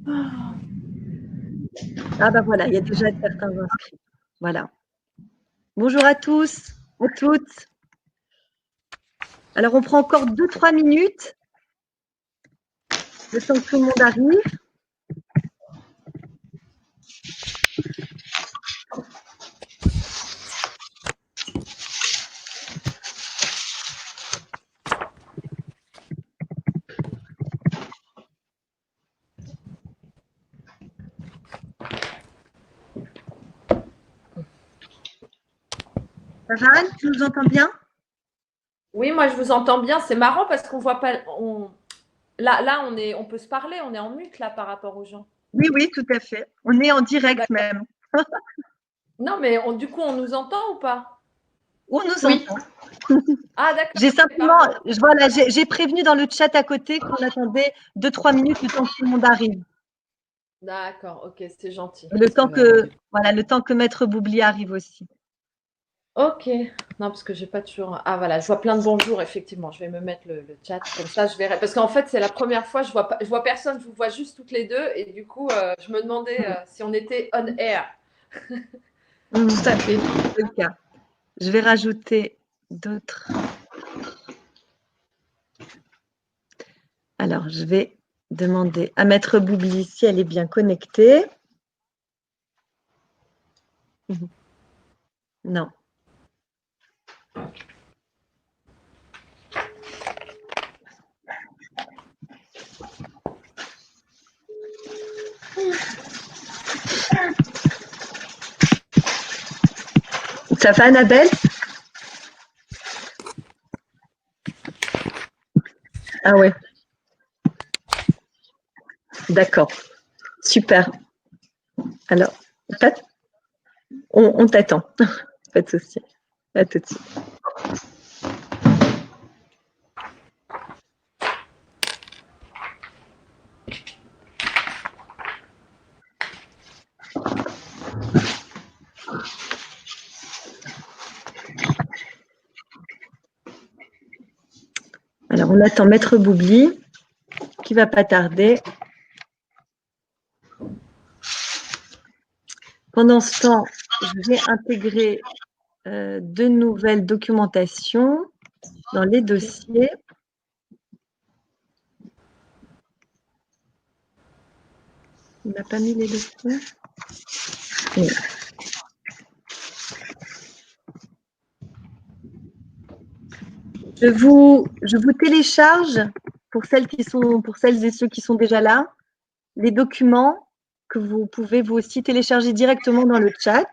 Ah bah voilà, il y a déjà certains inscrits. Voilà. Bonjour à tous, à toutes. Alors, on prend encore 2-3 minutes, le temps que tout le monde arrive. Ça va, Anne, tu nous entends bien? Oui, moi je vous entends bien. C'est marrant parce qu'on voit pas. Là, on peut se parler. On est en mute là par rapport aux gens. Oui, oui, tout à fait. On est en direct D'accord. même. Non, mais du coup, on nous entend ou pas? On nous Oui. entend. Ah, d'accord. J'ai Ok, simplement, pardon. voilà, j'ai prévenu dans le chat à côté qu'on attendait 2-3 minutes le temps que tout le monde arrive. D'accord. Ok, c'est gentil. Le Parce temps que que, voilà, le temps que Maître Boubli arrive aussi. Ok. Non, parce que j'ai pas toujours. Ah voilà, je vois plein de bonjours. Effectivement, je vais me mettre le chat comme ça. Je verrai. Parce qu'en fait, c'est la première fois. Je vois personne. Je vous vois juste toutes les deux. Et du coup, je me demandais si on était on air. Tout à fait, c'est le cas. Je vais rajouter d'autres. Alors, je vais demander à Maître Boubli si elle est bien connectée. Non. Ça va, Annabelle? Ah ouais. D'accord. Super. Alors, on t'attend. Pas de souci. À tout de suite. Alors, on attend Maître Boubli, qui va pas tarder. Pendant ce temps, je vais intégrer de nouvelles documentations dans les dossiers. Il n'a pas mis les dossiers? Oui. Je vous télécharge, pour celles et ceux qui sont déjà là, les documents que vous pouvez vous aussi télécharger directement dans le chat.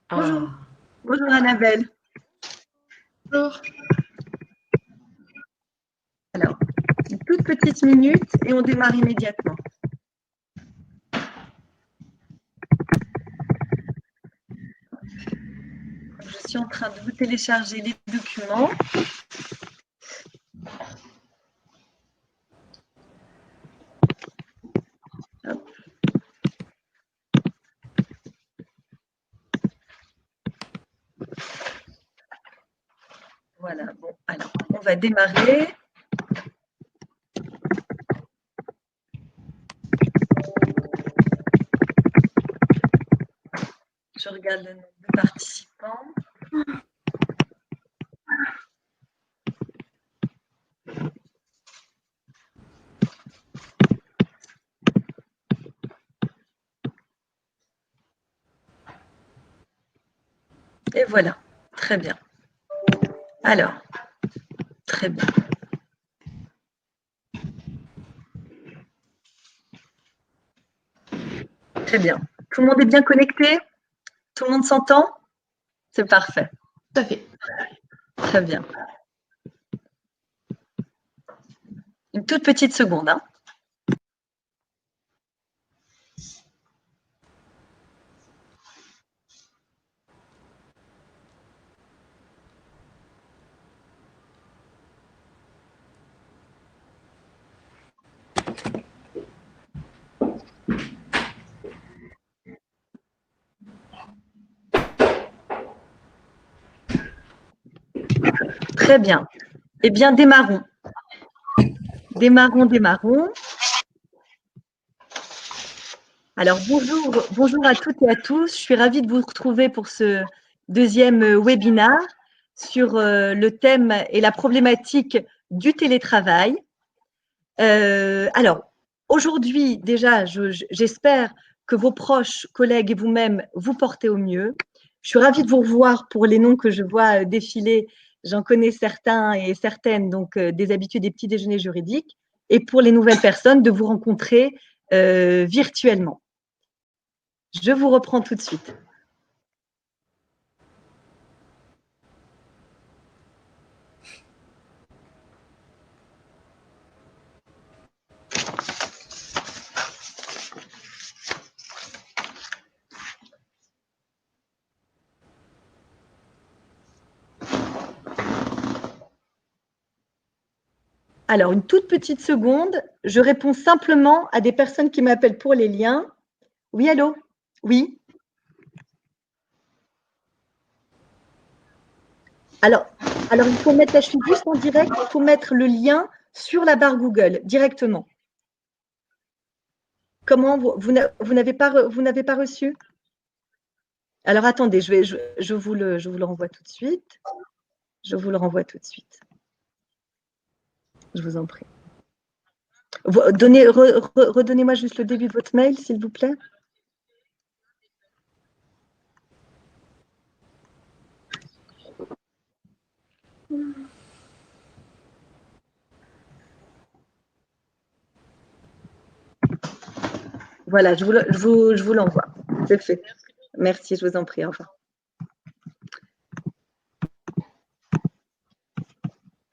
Bonjour. Ah. Bonjour Annabelle. Bonjour. Alors, une toute petite minute et on démarre immédiatement. Je suis en train de vous télécharger les documents. Hop. Voilà, bon, alors, on va démarrer. Je regarde le nombre de participants. Et voilà, très bien. Alors, très bien. Très bien. Tout le monde est bien connecté? Tout le monde s'entend? C'est parfait. Tout à fait. Très bien. Une toute petite seconde. Hein. Très bien. Eh bien, démarrons. Démarrons. Alors, bonjour à toutes et à tous. Je suis ravie de vous retrouver pour ce deuxième webinaire sur le thème et la problématique du télétravail. Alors, aujourd'hui, déjà, j'espère que vos proches, collègues et vous-même vous portez au mieux. Je suis ravie de vous revoir pour les noms que je vois défiler. J'en connais certains et certaines, donc des habitués des petits déjeuners juridiques. Et pour les nouvelles personnes, de vous rencontrer virtuellement. Je vous reprends tout de suite. Alors, une toute petite seconde, je réponds simplement à des personnes qui m'appellent pour les liens. Oui, allô? Oui. Alors, il faut mettre, là, je suis juste en direct, il faut mettre le lien sur la barre Google directement. Comment vous n'avez pas reçu? Alors, attendez, je vous le renvoie tout de suite. Je vous le renvoie tout de suite. Je vous en prie. Redonnez-moi juste le début de votre mail, s'il vous plaît. Voilà, je vous l'envoie. C'est fait. Merci, je vous en prie. Au revoir.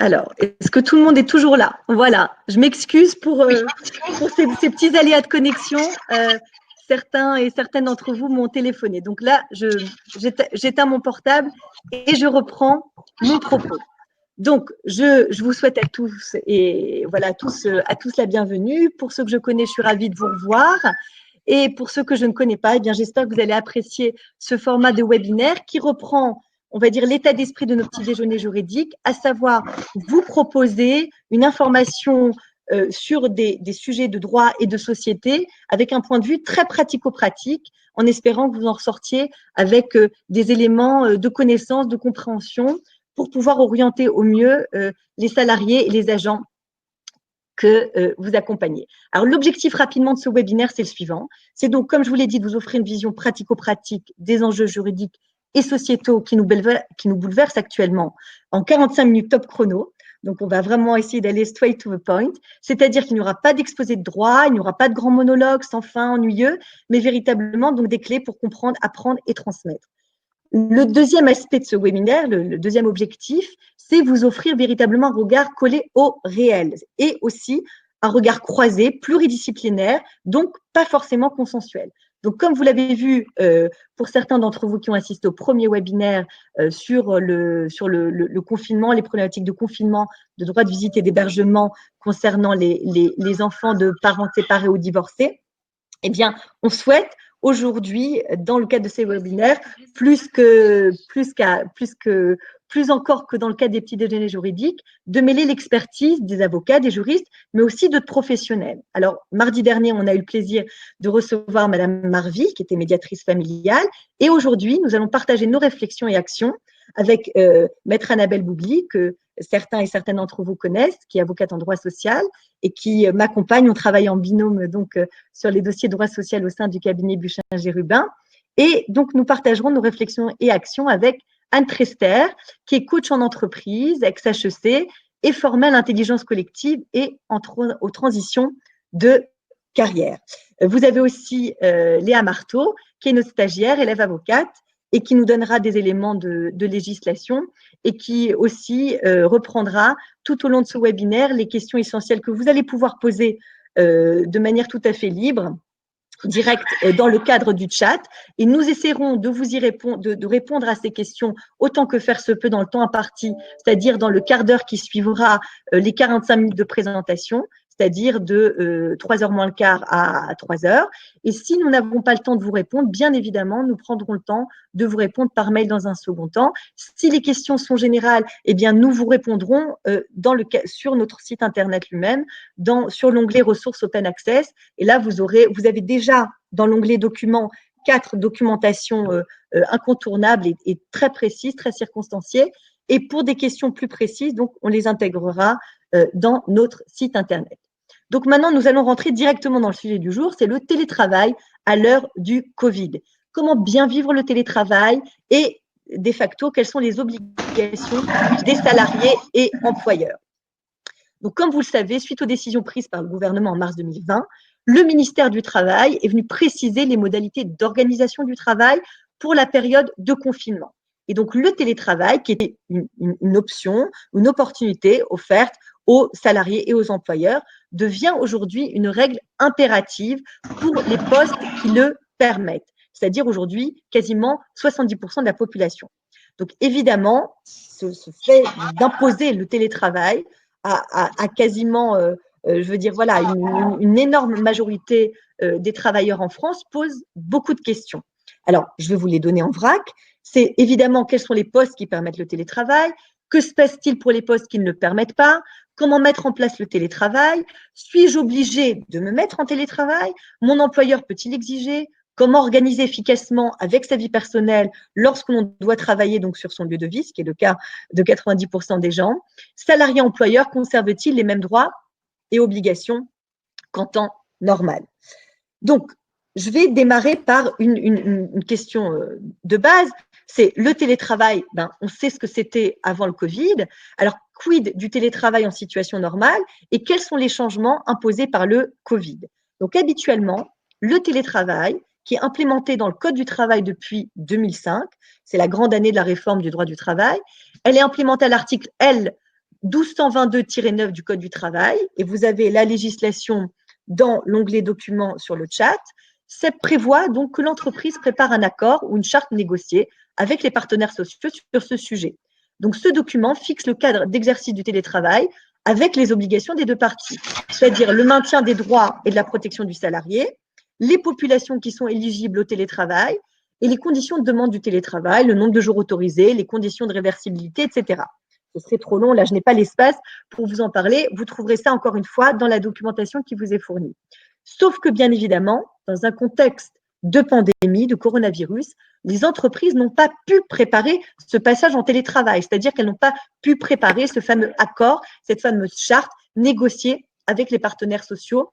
Alors, est-ce que tout le monde est toujours là? Voilà, je m'excuse pour ces petits aléas de connexion. Certains et certaines d'entre vous m'ont téléphoné. Donc là, j'éteins mon portable et je reprends mon propos. Donc, je vous souhaite à tous et voilà, à tous la bienvenue. Pour ceux que je connais, je suis ravie de vous revoir. Et pour ceux que je ne connais pas, eh bien, j'espère que vous allez apprécier ce format de webinaire qui reprend, on va dire, l'état d'esprit de nos petits déjeuners juridiques, à savoir vous proposer une information sur des sujets de droit et de société avec un point de vue très pratico-pratique, en espérant que vous en ressortiez avec des éléments de connaissance, de compréhension, pour pouvoir orienter au mieux les salariés et les agents que vous accompagnez. Alors, l'objectif rapidement de ce webinaire, c'est le suivant. C'est donc, comme je vous l'ai dit, de vous offrir une vision pratico-pratique des enjeux juridiques et sociétaux qui nous bouleversent actuellement en 45 minutes top chrono. Donc, on va vraiment essayer d'aller straight to the point, c'est-à-dire qu'il n'y aura pas d'exposé de droit, il n'y aura pas de grands monologues sans fin, ennuyeux, mais véritablement donc des clés pour comprendre, apprendre et transmettre. Le deuxième aspect de ce webinaire, le deuxième objectif, c'est vous offrir véritablement un regard collé au réel et aussi un regard croisé, pluridisciplinaire, donc pas forcément consensuel. Donc, comme vous l'avez vu, pour certains d'entre vous qui ont assisté au premier webinaire sur le confinement, les problématiques de confinement, de droit de visite et d'hébergement concernant les enfants de parents séparés ou divorcés, eh bien, on souhaite aujourd'hui, dans le cadre de ces webinaires, plus encore que dans le cadre des petits déjeuners juridiques, de mêler l'expertise des avocats, des juristes, mais aussi d'autres professionnels. Alors, mardi dernier, on a eu le plaisir de recevoir Madame Marvy, qui était médiatrice familiale, et aujourd'hui, nous allons partager nos réflexions et actions avec Maître Annabelle Bougli, que certains et certaines d'entre vous connaissent, qui est avocate en droit social et qui m'accompagne. On travaille en binôme donc sur les dossiers de droit social au sein du cabinet Buchin-Gérubin. Et donc, nous partagerons nos réflexions et actions avec Anne Trester, qui est coach en entreprise, ex-HEC, et formée à l'intelligence collective et aux transitions de carrière. Vous avez aussi Léa Marteau, qui est notre stagiaire, élève avocate, et qui nous donnera des éléments de législation et qui aussi reprendra tout au long de ce webinaire les questions essentielles que vous allez pouvoir poser de manière tout à fait libre, direct dans le cadre du chat, et nous essaierons de vous y répondre, de répondre à ces questions autant que faire se peut dans le temps imparti, c'est-à-dire dans le quart d'heure qui suivra les 45 minutes de présentation, c'est-à-dire de 3h moins le quart à 3h. Et si nous n'avons pas le temps de vous répondre, bien évidemment, nous prendrons le temps de vous répondre par mail dans un second temps. Si les questions sont générales, eh bien, nous vous répondrons sur notre site internet lui-même, sur l'onglet ressources open access. Et là, vous avez déjà dans l'onglet documents 4 documentations incontournables et très précises, très circonstanciées. Et pour des questions plus précises, donc, on les intégrera dans notre site internet. Donc maintenant, nous allons rentrer directement dans le sujet du jour, c'est le télétravail à l'heure du Covid. Comment bien vivre le télétravail et, de facto, quelles sont les obligations des salariés et employeurs. Donc, comme vous le savez, suite aux décisions prises par le gouvernement en mars 2020, le ministère du Travail est venu préciser les modalités d'organisation du travail pour la période de confinement. Et donc, le télétravail, qui était une option, une opportunité offerte aux salariés et aux employeurs, devient aujourd'hui une règle impérative pour les postes qui le permettent, c'est-à-dire aujourd'hui quasiment 70% de la population. Donc, évidemment, ce fait d'imposer le télétravail à quasiment, je veux dire, voilà, une énorme majorité des travailleurs en France pose beaucoup de questions. Alors, je vais vous les donner en vrac. C'est évidemment quels sont les postes qui permettent le télétravail, que se passe-t-il pour les postes qui ne le permettent pas, comment mettre en place le télétravail, suis-je obligé de me mettre en télétravail, mon employeur peut-il l'exiger, comment organiser efficacement avec sa vie personnelle lorsque l'on doit travailler donc sur son lieu de vie, ce qui est le cas de 90% des gens. Salarié-employeur conserve-t-il les mêmes droits et obligations qu'en temps normal? Donc, je vais démarrer par une question de base. C'est le télétravail, on sait ce que c'était avant le Covid. Alors, quid du télétravail en situation normale et quels sont les changements imposés par le Covid? Donc, habituellement, le télétravail, qui est implémenté dans le Code du travail depuis 2005, c'est la grande année de la réforme du droit du travail, elle est implémentée à l'article L 1222-9 du Code du travail, et vous avez la législation dans l'onglet documents sur le chat. Ça prévoit donc que l'entreprise prépare un accord ou une charte négociée avec les partenaires sociaux sur ce sujet. Donc, ce document fixe le cadre d'exercice du télétravail avec les obligations des deux parties, c'est-à-dire le maintien des droits et de la protection du salarié, les populations qui sont éligibles au télétravail et les conditions de demande du télétravail, le nombre de jours autorisés, les conditions de réversibilité, etc. Ce serait trop long, là je n'ai pas l'espace pour vous en parler. Vous trouverez ça encore une fois dans la documentation qui vous est fournie. Sauf que bien évidemment, dans un contexte de pandémie, de coronavirus, les entreprises n'ont pas pu préparer ce passage en télétravail, c'est-à-dire qu'elles n'ont pas pu préparer ce fameux accord, cette fameuse charte négociée avec les partenaires sociaux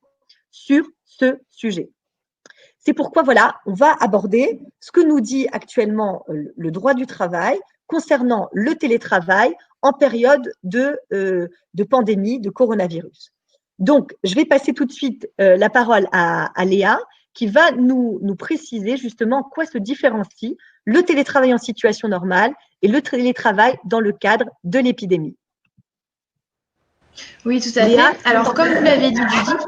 sur ce sujet. C'est pourquoi, voilà, on va aborder ce que nous dit actuellement le droit du travail concernant le télétravail en période de pandémie, de coronavirus. Donc, je vais passer tout de suite la parole à Léa, qui va nous préciser justement quoi se différencie le télétravail en situation normale et le télétravail dans le cadre de l'épidémie. Oui, tout à fait. Alors, comme vous l'avez dit, Judith,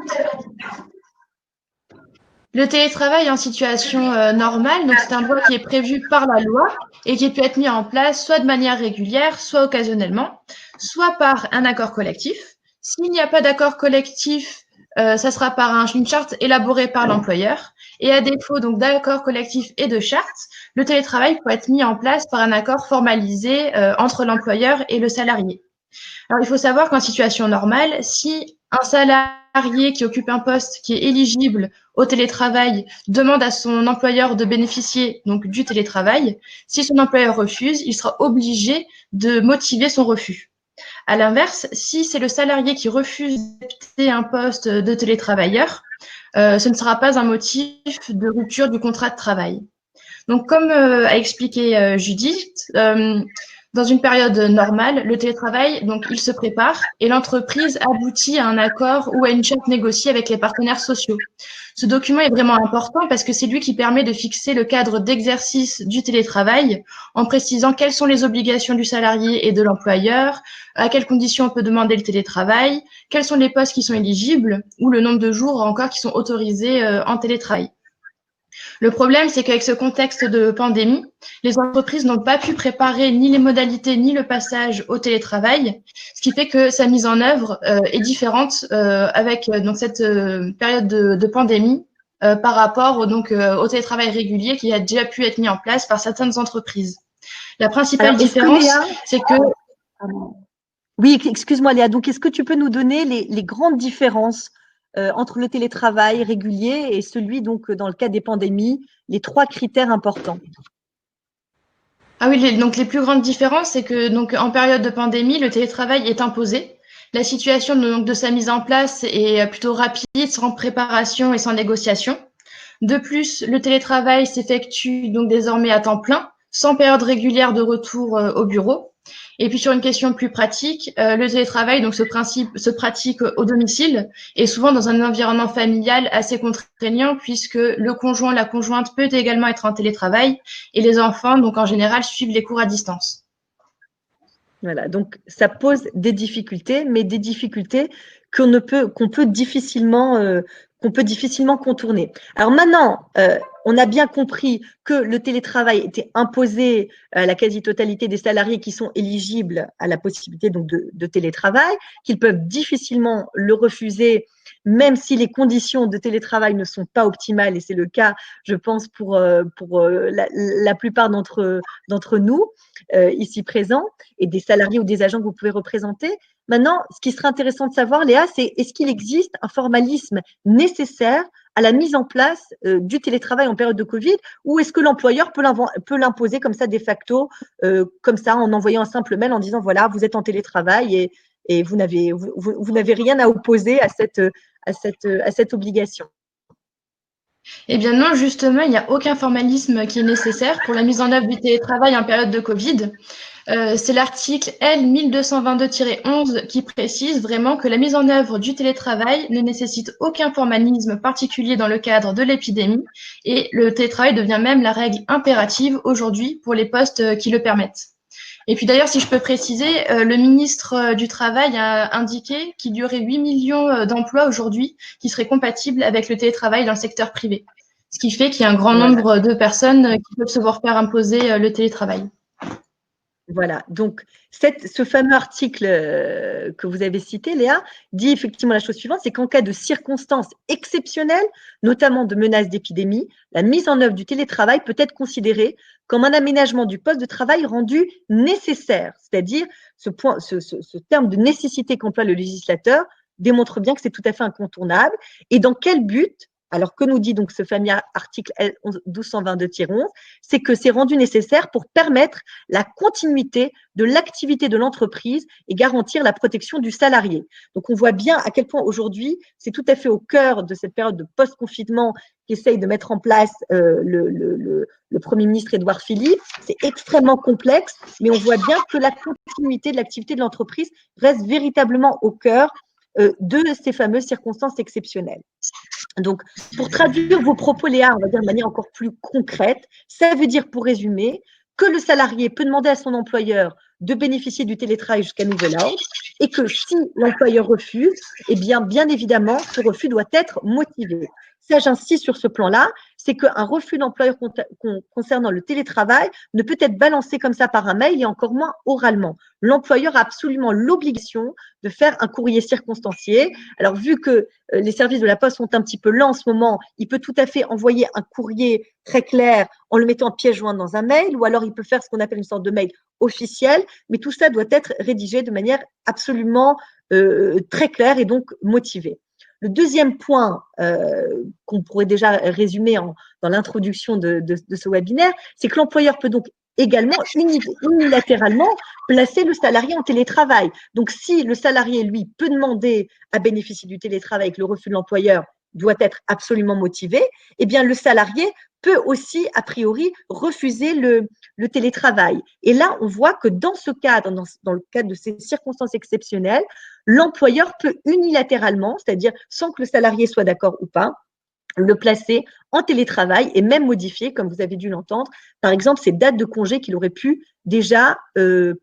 le télétravail en situation normale, donc c'est un droit qui est prévu par la loi et qui peut être mis en place soit de manière régulière, soit occasionnellement, soit par un accord collectif. S'il n'y a pas d'accord collectif, ça sera par une charte élaborée par l'employeur. Et à défaut donc d'accord collectif et de charte, le télétravail peut être mis en place par un accord formalisé entre l'employeur et le salarié. Alors, il faut savoir qu'en situation normale, si un salarié qui occupe un poste qui est éligible au télétravail demande à son employeur de bénéficier donc du télétravail, si son employeur refuse, il sera obligé de motiver son refus. À l'inverse, si c'est le salarié qui refuse d'accepter un poste de télétravailleur, ce ne sera pas un motif de rupture du contrat de travail. Donc, comme a expliqué Judith, dans une période normale, le télétravail, donc, il se prépare et l'entreprise aboutit à un accord ou à une charte négociée avec les partenaires sociaux. Ce document est vraiment important parce que c'est lui qui permet de fixer le cadre d'exercice du télétravail en précisant quelles sont les obligations du salarié et de l'employeur, à quelles conditions on peut demander le télétravail, quels sont les postes qui sont éligibles ou le nombre de jours encore qui sont autorisés en télétravail. Le problème, c'est qu'avec ce contexte de pandémie, les entreprises n'ont pas pu préparer ni les modalités ni le passage au télétravail, ce qui fait que sa mise en œuvre est différente avec donc cette période de pandémie par rapport au télétravail régulier qui a déjà pu être mis en place par certaines entreprises. La principale différence, c'est que… Oui, excuse-moi Léa, donc est-ce que tu peux nous donner les grandes différences entre le télétravail régulier et celui, donc, dans le cas des pandémies, les 3 critères importants? Ah oui, donc les plus grandes différences, c'est que donc en période de pandémie, le télétravail est imposé. La situation de sa mise en place est plutôt rapide, sans préparation et sans négociation. De plus, le télétravail s'effectue donc désormais à temps plein, sans période régulière de retour au bureau. Et puis sur une question plus pratique, le télétravail donc se pratique au domicile et souvent dans un environnement familial assez contraignant puisque le conjoint, la conjointe peut également être en télétravail et les enfants donc en général suivent les cours à distance. Voilà, donc ça pose des difficultés, mais des difficultés qu'on peut difficilement contourner. Alors maintenant, on a bien compris que le télétravail était imposé à la quasi-totalité des salariés qui sont éligibles à la possibilité donc de télétravail, qu'ils peuvent difficilement le refuser, même si les conditions de télétravail ne sont pas optimales, et c'est le cas, je pense, pour la plupart d'entre nous ici présents, et des salariés ou des agents que vous pouvez représenter. Maintenant, ce qui serait intéressant de savoir, Léa, c'est est-ce qu'il existe un formalisme nécessaire à la mise en place du télétravail en période de Covid, ou est-ce que l'employeur peut l'imposer comme ça de facto, comme ça, en envoyant un simple mail en disant voilà, vous êtes en télétravail et vous n'avez rien à opposer à cette obligation? Eh bien non, justement, il n'y a aucun formalisme qui est nécessaire pour la mise en œuvre du télétravail en période de Covid. C'est l'article L 1222-11 qui précise vraiment que la mise en œuvre du télétravail ne nécessite aucun formalisme particulier dans le cadre de l'épidémie et le télétravail devient même la règle impérative aujourd'hui pour les postes qui le permettent. Et puis d'ailleurs, si je peux préciser, le ministre du Travail a indiqué qu'il y aurait 8 millions d'emplois aujourd'hui qui seraient compatibles avec le télétravail dans le secteur privé. Ce qui fait qu'il y a un grand nombre de personnes qui peuvent se voir faire imposer le télétravail. Voilà, donc ce fameux article que vous avez cité, Léa, dit effectivement la chose suivante, c'est qu'en cas de circonstances exceptionnelles, notamment de menaces d'épidémie, la mise en œuvre du télétravail peut être considérée comme un aménagement du poste de travail rendu nécessaire. C'est-à-dire, ce terme de nécessité qu'emploie le législateur démontre bien que c'est tout à fait incontournable. Et dans quel but? Alors, que nous dit donc ce fameux article L 1222-11? C'est que c'est rendu nécessaire pour permettre la continuité de l'activité de l'entreprise et garantir la protection du salarié. Donc, on voit bien à quel point aujourd'hui, c'est tout à fait au cœur de cette période de post-confinement qu'essaye de mettre en place le Premier ministre Édouard Philippe. C'est extrêmement complexe, mais on voit bien que la continuité de l'activité de l'entreprise reste véritablement au cœur de ces fameuses circonstances exceptionnelles. Donc, pour traduire vos propos, Léa, on va dire de manière encore plus concrète, ça veut dire, pour résumer, que le salarié peut demander à son employeur de bénéficier du télétravail jusqu'à nouvel ordre et que si l'employeur refuse, eh bien évidemment, ce refus doit être motivé. Ça, j'insiste sur ce plan-là, c'est qu'un refus d'employeur concernant le télétravail ne peut être balancé comme ça par un mail et encore moins oralement. L'employeur a absolument l'obligation de faire un courrier circonstancié. Alors, vu que les services de la Poste sont un petit peu lents en ce moment, il peut tout à fait envoyer un courrier très clair en le mettant en pièce jointe dans un mail, ou alors il peut faire ce qu'on appelle une sorte de mail officiel, mais tout ça doit être rédigé de manière absolument très claire et donc motivée. Le deuxième point qu'on pourrait déjà résumer dans l'introduction de ce webinaire, c'est que l'employeur peut donc également unilatéralement placer le salarié en télétravail. Donc, si le salarié, lui, peut demander à bénéficier du télétravail avec le refus de l'employeur, doit être absolument motivé, eh bien, le salarié peut aussi, a priori, refuser le télétravail. Et là, on voit que dans ce cadre, dans le cadre de ces circonstances exceptionnelles, l'employeur peut unilatéralement, c'est-à-dire sans que le salarié soit d'accord ou pas, le placer en télétravail et même modifier, comme vous avez dû l'entendre, par exemple, ces dates de congé qu'il aurait pu déjà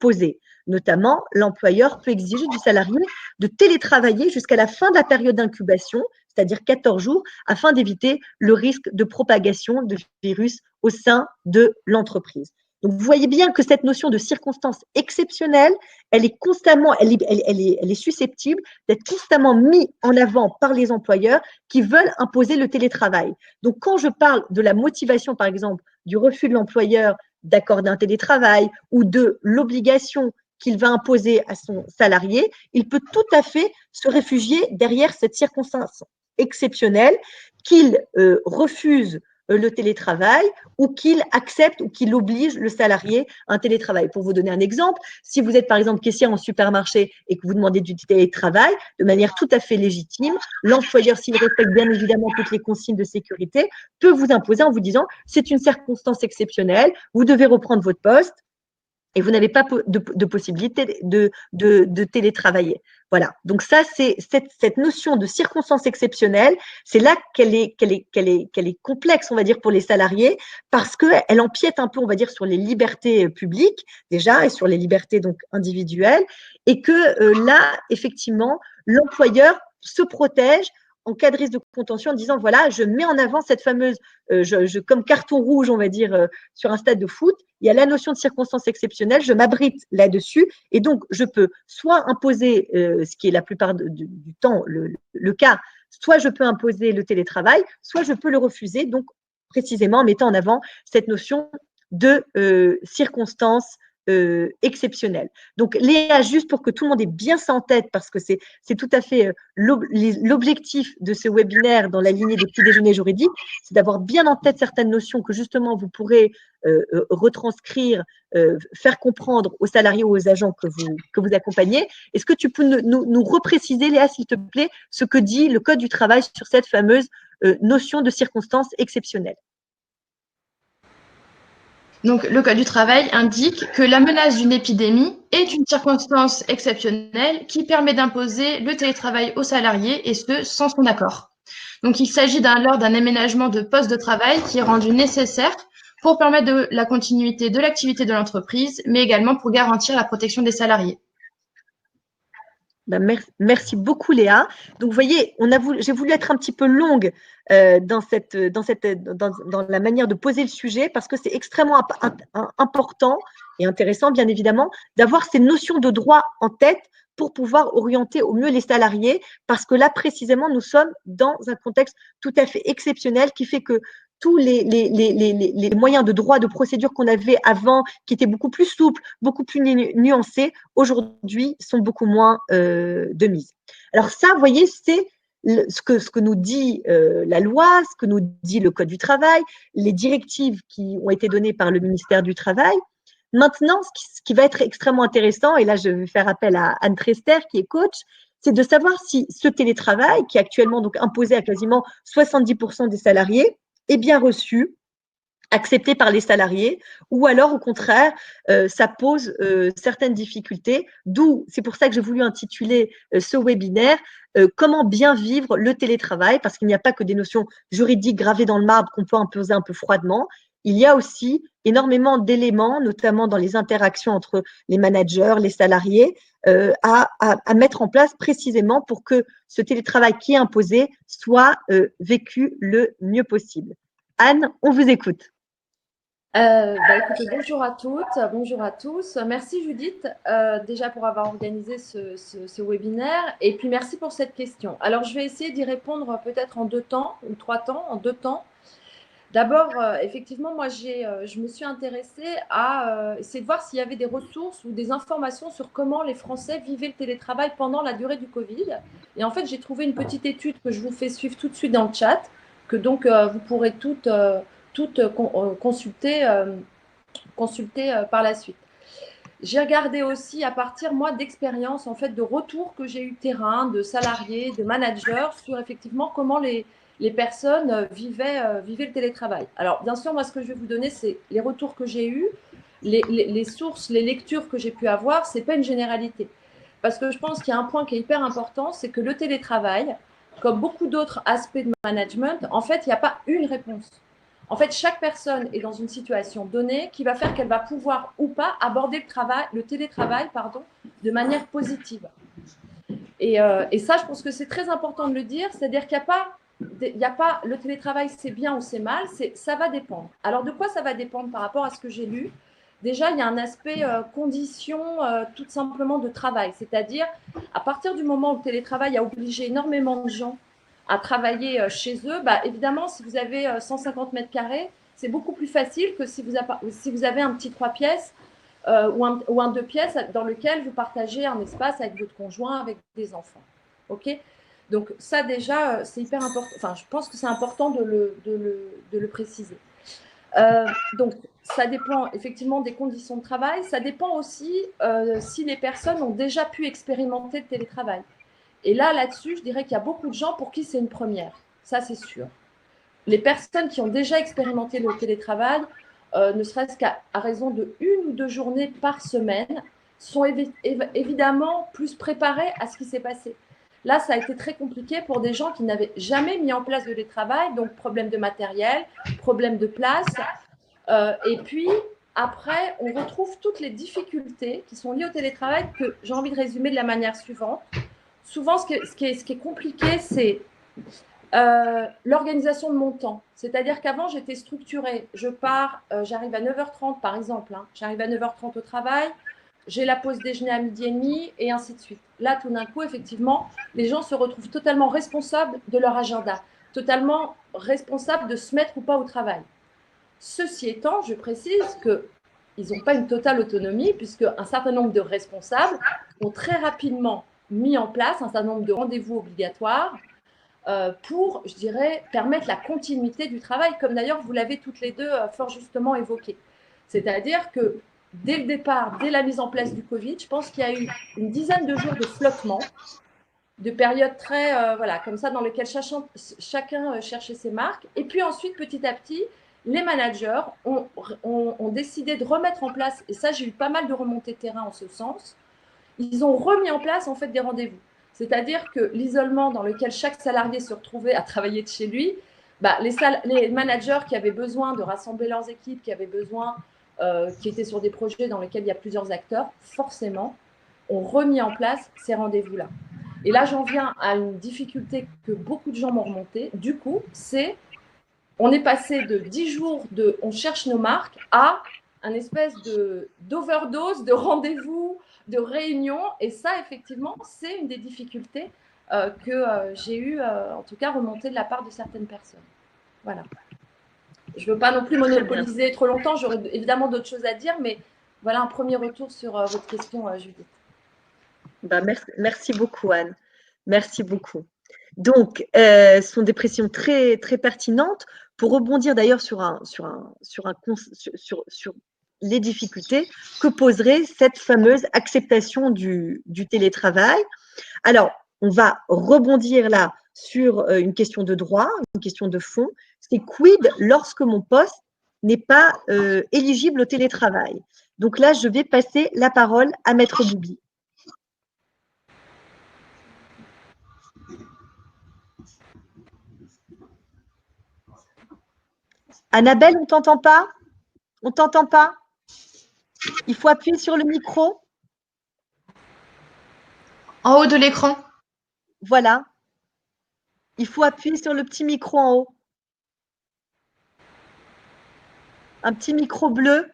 poser. Notamment, l'employeur peut exiger du salarié de télétravailler jusqu'à la fin de la période d'incubation, c'est-à-dire 14 jours, afin d'éviter le risque de propagation de virus au sein de l'entreprise. Donc, vous voyez bien que cette notion de circonstance exceptionnelle, elle est constamment, elle est susceptible d'être constamment mise en avant par les employeurs qui veulent imposer le télétravail. Donc, quand je parle de la motivation, par exemple, du refus de l'employeur d'accorder un télétravail ou de l'obligation qu'il va imposer à son salarié, il peut tout à fait se réfugier derrière cette circonstance exceptionnelle qu'il refuse le télétravail ou qu'il accepte ou qu'il oblige le salarié à un télétravail. Pour vous donner un exemple, si vous êtes par exemple caissière en supermarché et que vous demandez du télétravail de manière tout à fait légitime, l'employeur, s'il respecte bien évidemment toutes les consignes de sécurité, peut vous imposer en vous disant c'est une circonstance exceptionnelle, vous devez reprendre votre poste et vous n'avez pas de possibilité de télétravailler. Voilà. Donc ça, c'est cette notion de circonstance exceptionnelle, c'est là qu'elle est complexe, on va dire, pour les salariés, parce qu'elle empiète un peu, on va dire, sur les libertés publiques déjà et sur les libertés donc individuelles, et que là, effectivement, l'employeur se protège en cas de risque de contention en disant voilà, je mets en avant cette fameuse, comme carton rouge, on va dire, sur un stade de foot, il y a la notion de circonstance exceptionnelle, je m'abrite là-dessus et donc je peux soit imposer, ce qui est la plupart du temps le cas, soit je peux imposer le télétravail, soit je peux le refuser, donc précisément en mettant en avant cette notion de circonstance exceptionnelle. Donc Léa, juste pour que tout le monde ait bien ça en tête, parce que c'est tout à fait l'objectif de ce webinaire dans la lignée des petits déjeuners juridiques, c'est d'avoir bien en tête certaines notions que justement vous pourrez retranscrire, faire comprendre aux salariés ou aux agents que vous accompagnez. Est-ce que tu peux nous repréciser, Léa, s'il te plaît, ce que dit le Code du travail sur cette fameuse notion de circonstance exceptionnelle? Donc, le Code du travail indique que la menace d'une épidémie est une circonstance exceptionnelle qui permet d'imposer le télétravail aux salariés et ce, sans son accord. Donc, il s'agit lors d'un aménagement de poste de travail qui est rendu nécessaire pour permettre la continuité de l'activité de l'entreprise, mais également pour garantir la protection des salariés. Merci beaucoup, Léa. Donc, vous voyez, j'ai voulu être un petit peu longue dans la manière de poser le sujet parce que c'est extrêmement important et intéressant, bien évidemment, d'avoir ces notions de droit en tête pour pouvoir orienter au mieux les salariés parce que là, précisément, nous sommes dans un contexte tout à fait exceptionnel qui fait que tous les moyens de droit, de procédure qu'on avait avant, qui étaient beaucoup plus souples, beaucoup plus nuancés, aujourd'hui sont beaucoup moins de mise. Alors ça, vous voyez, c'est ce que nous dit la loi, ce que nous dit le Code du travail, les directives qui ont été données par le ministère du Travail. Maintenant, ce qui va être extrêmement intéressant, et là je vais faire appel à Anne Trester qui est coach, c'est de savoir si ce télétravail, qui est actuellement donc imposé à quasiment 70% des salariés, est bien reçu, accepté par les salariés, ou alors au contraire, ça pose certaines difficultés, d'où, c'est pour ça que j'ai voulu intituler ce webinaire « Comment bien vivre le télétravail ?» parce qu'il n'y a pas que des notions juridiques gravées dans le marbre qu'on peut imposer un peu froidement, il y a aussi énormément d'éléments, notamment dans les interactions entre les managers, les salariés, à mettre en place précisément pour que ce télétravail qui est imposé soit vécu le mieux possible. Anne, on vous écoute. Écoutez, bonjour à toutes, bonjour à tous. Merci Judith déjà pour avoir organisé ce webinaire et puis merci pour cette question. Alors je vais essayer d'y répondre peut-être en 2 temps ou 3 temps, en 2 temps. D'abord, effectivement, moi je me suis intéressée à essayer de voir s'il y avait des ressources ou des informations sur comment les Français vivaient le télétravail pendant la durée du Covid. Et en fait, j'ai trouvé une petite étude que je vous fais suivre tout de suite dans le chat, que donc vous pourrez toutes consulter par la suite. J'ai regardé aussi à partir, moi, d'expériences, en fait, de retours que j'ai eu terrain, de salariés, de managers, sur effectivement comment les personnes vivaient le télétravail. Alors, bien sûr, moi, ce que je vais vous donner, c'est les retours que j'ai eus, les sources, les lectures que j'ai pu avoir, ce n'est pas une généralité. Parce que je pense qu'il y a un point qui est hyper important, c'est que le télétravail, comme beaucoup d'autres aspects de management, en fait, il n'y a pas une réponse. En fait, chaque personne est dans une situation donnée qui va faire qu'elle va pouvoir ou pas aborder le télétravail de manière positive. Et ça, je pense que c'est très important de le dire, c'est-à-dire qu'il n'y a pas le télétravail, c'est bien ou c'est mal, ça va dépendre. Alors, de quoi ça va dépendre par rapport à ce que j'ai lu? Déjà, il y a un aspect condition tout simplement de travail, c'est-à-dire à partir du moment où le télétravail a obligé énormément de gens à travailler chez eux, bah, évidemment, si vous avez 150 mètres carrés, c'est beaucoup plus facile que si vous avez un petit 3 pièces ou un 2 pièces dans lequel vous partagez un espace avec votre conjoint, avec des enfants. OK? Donc ça déjà, c'est hyper important. Enfin, je pense que c'est important de le préciser. Donc, ça dépend effectivement des conditions de travail. Ça dépend aussi si les personnes ont déjà pu expérimenter le télétravail. Et là-dessus, je dirais qu'il y a beaucoup de gens pour qui c'est une première. Ça, c'est sûr. Les personnes qui ont déjà expérimenté le télétravail, ne serait-ce qu'à raison de 1 ou 2 journées par semaine, sont évidemment plus préparées à ce qui s'est passé. Là, ça a été très compliqué pour des gens qui n'avaient jamais mis en place de télétravail, donc problème de matériel, problème de place. Et puis, après, on retrouve toutes les difficultés qui sont liées au télétravail que j'ai envie de résumer de la manière suivante. Souvent, ce qui est compliqué, c'est l'organisation de mon temps. C'est-à-dire qu'avant, j'étais structurée. Je pars, j'arrive à 9h30 par exemple. J'arrive à 9h30 au travail, j'ai la pause déjeuner à 12h30 et ainsi de suite. Là, tout d'un coup, effectivement, les gens se retrouvent totalement responsables de leur agenda, totalement responsables de se mettre ou pas au travail. Ceci étant, je précise qu'ils n'ont pas une totale autonomie puisque un certain nombre de responsables ont très rapidement mis en place un certain nombre de rendez-vous obligatoires pour, je dirais, permettre la continuité du travail, comme d'ailleurs vous l'avez toutes les deux fort justement évoqué. C'est-à-dire que dès le départ, dès la mise en place du Covid, je pense qu'il y a eu une dizaine de jours de flottement, de périodes très, comme ça, dans lesquelles chacun cherchait ses marques. Et puis ensuite, petit à petit, les managers ont décidé de remettre en place, et ça, j'ai eu pas mal de remontées de terrain en ce sens, ils ont remis en place en fait des rendez-vous. C'est-à-dire que l'isolement dans lequel chaque salarié se retrouvait à travailler de chez lui, bah, les managers qui avaient besoin de rassembler leurs équipes, qui étaient sur des projets dans lesquels il y a plusieurs acteurs, forcément, ont remis en place ces rendez-vous-là. Et là, j'en viens à une difficulté que beaucoup de gens m'ont remontée. Du coup, on est passé de 10 jours de on cherche nos marques à un espèce d'overdose, de rendez-vous, de réunions. Et ça, effectivement, c'est une des difficultés que j'ai eu, en tout cas, remontées de la part de certaines personnes. Voilà. Je ne veux pas non plus monopoliser trop longtemps. J'aurais évidemment d'autres choses à dire, mais voilà un premier retour sur votre question, Judith. Ben, merci beaucoup, Anne. Merci beaucoup. Donc, ce sont des pressions très, très pertinentes. Pour rebondir d'ailleurs sur les difficultés que poserait cette fameuse acceptation du télétravail. Alors, on va rebondir là sur une question de droit, une question de fond. C'est quid lorsque mon poste n'est pas éligible au télétravail? Donc là, je vais passer la parole à Maître Boubi. Annabelle, on ne t'entend pas? On ne t'entend pas? Il faut appuyer sur le micro. En haut de l'écran. Voilà. Il faut appuyer sur le petit micro en haut. Un petit micro bleu.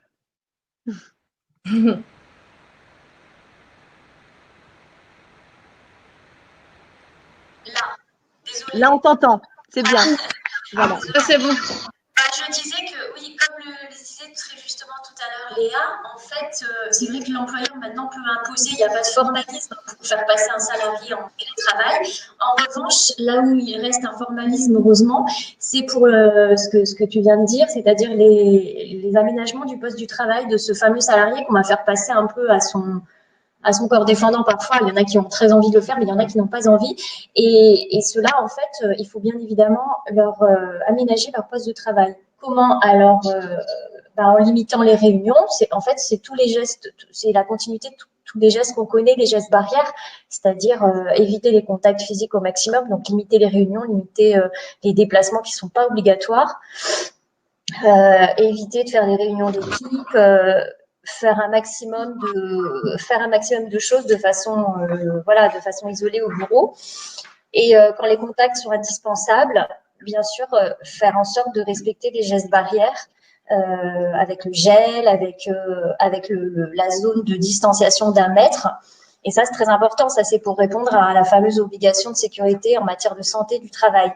Là, on t'entend. C'est bien. Voilà. C'est bon. Je disais que, oui, comme le disait très justement tout à l'heure Léa, en fait, c'est vrai que l'employeur maintenant peut imposer, il n'y a pas de formalisme pour faire passer un salarié en télétravail. En revanche, là où il reste un formalisme, heureusement, c'est pour ce que tu viens de dire, c'est-à-dire les aménagements du poste du travail de ce fameux salarié qu'on va faire passer un peu à à son corps défendant parfois. Il y en a qui ont très envie de le faire, mais il y en a qui n'ont pas envie. Et cela, en fait, il faut bien évidemment leur aménager leur poste de travail. Comment? Alors, en limitant les réunions, c'est tous les gestes, c'est la continuité de tous les gestes qu'on connaît, les gestes barrières, c'est-à-dire éviter les contacts physiques au maximum, donc limiter les réunions, limiter les déplacements qui ne sont pas obligatoires, éviter de faire des réunions d'équipe, faire un maximum de choses de façon isolée au bureau. Et quand les contacts sont indispensables, bien sûr, faire en sorte de respecter les gestes barrières avec le gel, avec la zone de distanciation d'1 mètre. Et ça, c'est très important. Ça, c'est pour répondre à la fameuse obligation de sécurité en matière de santé du travail.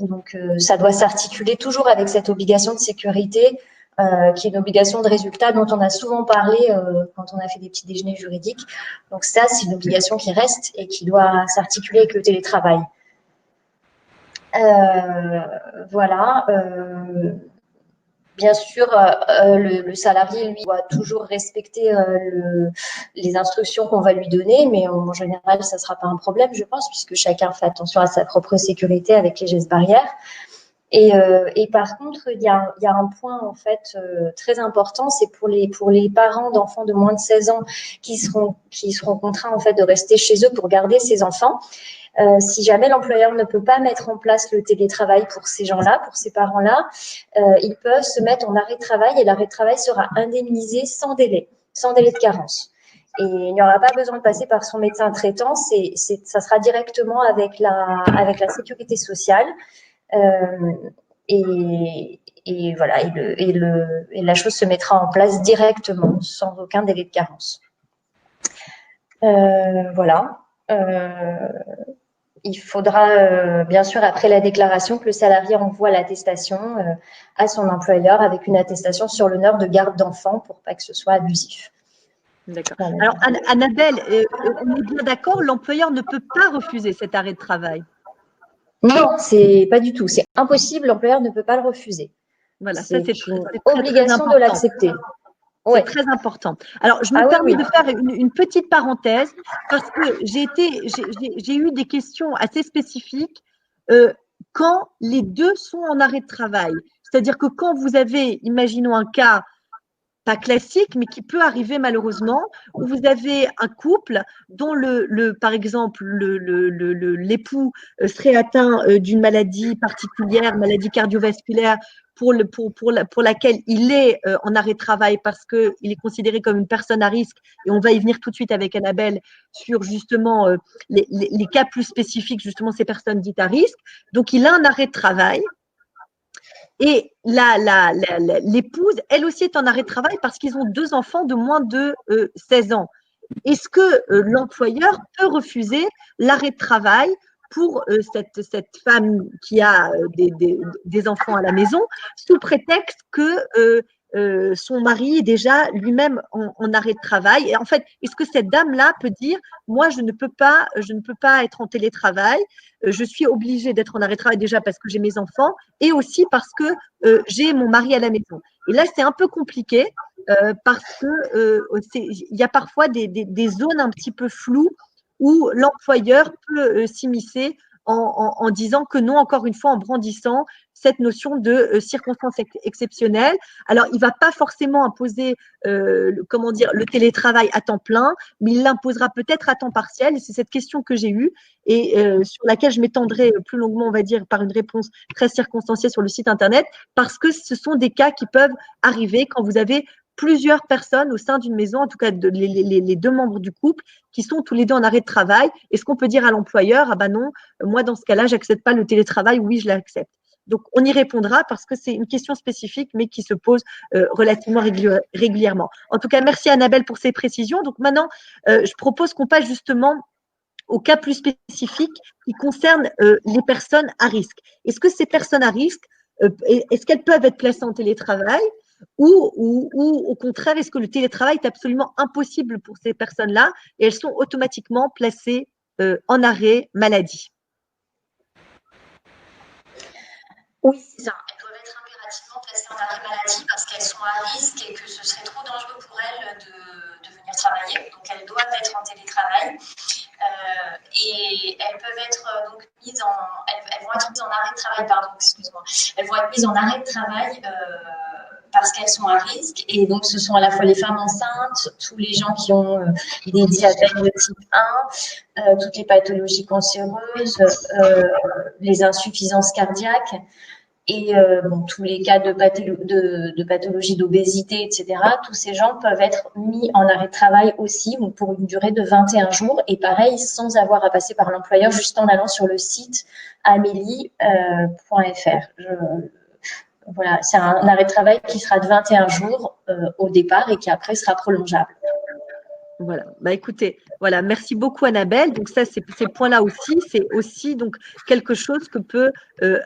Donc, ça doit s'articuler toujours avec cette obligation de sécurité qui est une obligation de résultat dont on a souvent parlé quand on a fait des petits déjeuners juridiques. Donc ça, c'est une obligation qui reste et qui doit s'articuler avec le télétravail. Voilà. Bien sûr, le salarié, lui, doit toujours respecter les instructions qu'on va lui donner, mais en général, ça ne sera pas un problème, je pense, puisque chacun fait attention à sa propre sécurité avec les gestes barrières. Et par contre, il y a un point en fait très important, c'est pour les parents d'enfants de moins de 16 ans qui seront contraints en fait de rester chez eux pour garder ces enfants. Si jamais l'employeur ne peut pas mettre en place le télétravail pour ces gens-là, pour ces parents-là, ils peuvent se mettre en arrêt de travail et l'arrêt de travail sera indemnisé sans délai de carence. Et il n'y aura pas besoin de passer par son médecin traitant, ça sera directement avec la sécurité sociale. Et voilà, et la chose se mettra en place directement, sans aucun délai de carence. Voilà. Il faudra, bien sûr, après la déclaration, que le salarié envoie l'attestation à son employeur avec une attestation sur l'honneur de garde d'enfant pour pas que ce soit abusif. D'accord. Alors, Annabelle, on est bien d'accord, l'employeur ne peut pas refuser cet arrêt de travail. Non, c'est pas du tout. C'est impossible, l'employeur ne peut pas le refuser. Voilà, ça c'est une obligation de l'accepter. C'est très important. Alors, je me permets de faire une petite parenthèse parce que j'ai eu des questions assez spécifiques quand les deux sont en arrêt de travail. C'est-à-dire que quand vous avez, imaginons un cas pas classique, mais qui peut arriver malheureusement, où vous avez un couple dont par exemple, l'époux serait atteint d'une maladie particulière, maladie cardiovasculaire, pour laquelle il est en arrêt de travail parce qu'il est considéré comme une personne à risque. Et on va y venir tout de suite avec Annabelle sur justement les cas plus spécifiques, justement ces personnes dites à risque. Donc, il a un arrêt de travail. Et l'épouse, elle aussi, est en arrêt de travail parce qu'ils ont 2 enfants de moins de 16 ans. Est-ce que l'employeur peut refuser l'arrêt de travail pour cette femme qui a des enfants à la maison sous prétexte que son mari est déjà lui-même en arrêt de travail? Et en fait, est-ce que cette dame-là peut dire « Moi, je ne peux pas être en télétravail, je suis obligée d'être en arrêt de travail déjà parce que j'ai mes enfants et aussi parce que j'ai mon mari à la maison ». Et là, c'est un peu compliqué parce que il y a parfois des zones un petit peu floues où l'employeur peut s'immiscer en disant que non, encore une fois, en brandissant cette notion de circonstances exceptionnelles. Alors, il ne va pas forcément imposer le télétravail à temps plein, mais il l'imposera peut-être à temps partiel. Et c'est cette question que j'ai eue et sur laquelle je m'étendrai plus longuement, on va dire, par une réponse très circonstanciée sur le site Internet, parce que ce sont des cas qui peuvent arriver quand vous avez plusieurs personnes au sein d'une maison, en tout cas les 2 membres du couple, qui sont tous les 2 en arrêt de travail. Est-ce qu'on peut dire à l'employeur « Ah ben non, moi dans ce cas-là, je n'accepte pas le télétravail » ? Oui, je l'accepte. Donc, on y répondra parce que c'est une question spécifique, mais qui se pose relativement régulièrement. En tout cas, merci Annabelle pour ces précisions. Donc, maintenant, je propose qu'on passe justement au cas plus spécifique qui concerne les personnes à risque. Est-ce que ces personnes à risque, est-ce qu'elles peuvent être placées en télétravail ou au contraire, est-ce que le télétravail est absolument impossible pour ces personnes-là et elles sont automatiquement placées en arrêt maladie? Oui, c'est ça. Elles doivent être impérativement placées en arrêt maladie parce qu'elles sont à risque et que ce serait trop dangereux pour elles de venir travailler, donc elles doivent être en télétravail. Et elles peuvent être donc mises elles vont être mises en arrêt de travail, pardon, excuse-moi. Elles vont être mises en arrêt de travail parce qu'elles sont à risque. Et donc, ce sont à la fois les femmes enceintes, tous les gens qui ont des diabètes de type 1, toutes les pathologies cancéreuses, les insuffisances cardiaques. Et tous les cas de pathologie d'obésité, etc., tous ces gens peuvent être mis en arrêt de travail aussi pour une durée de 21 jours. Et pareil, sans avoir à passer par l'employeur, juste en allant sur le site amélie.fr. Voilà, c'est un arrêt de travail qui sera de 21 jours au départ et qui après sera prolongeable. Voilà. Bah, écoutez, voilà, merci beaucoup Annabelle. Donc ça, ces points-là aussi, c'est aussi donc quelque chose que peut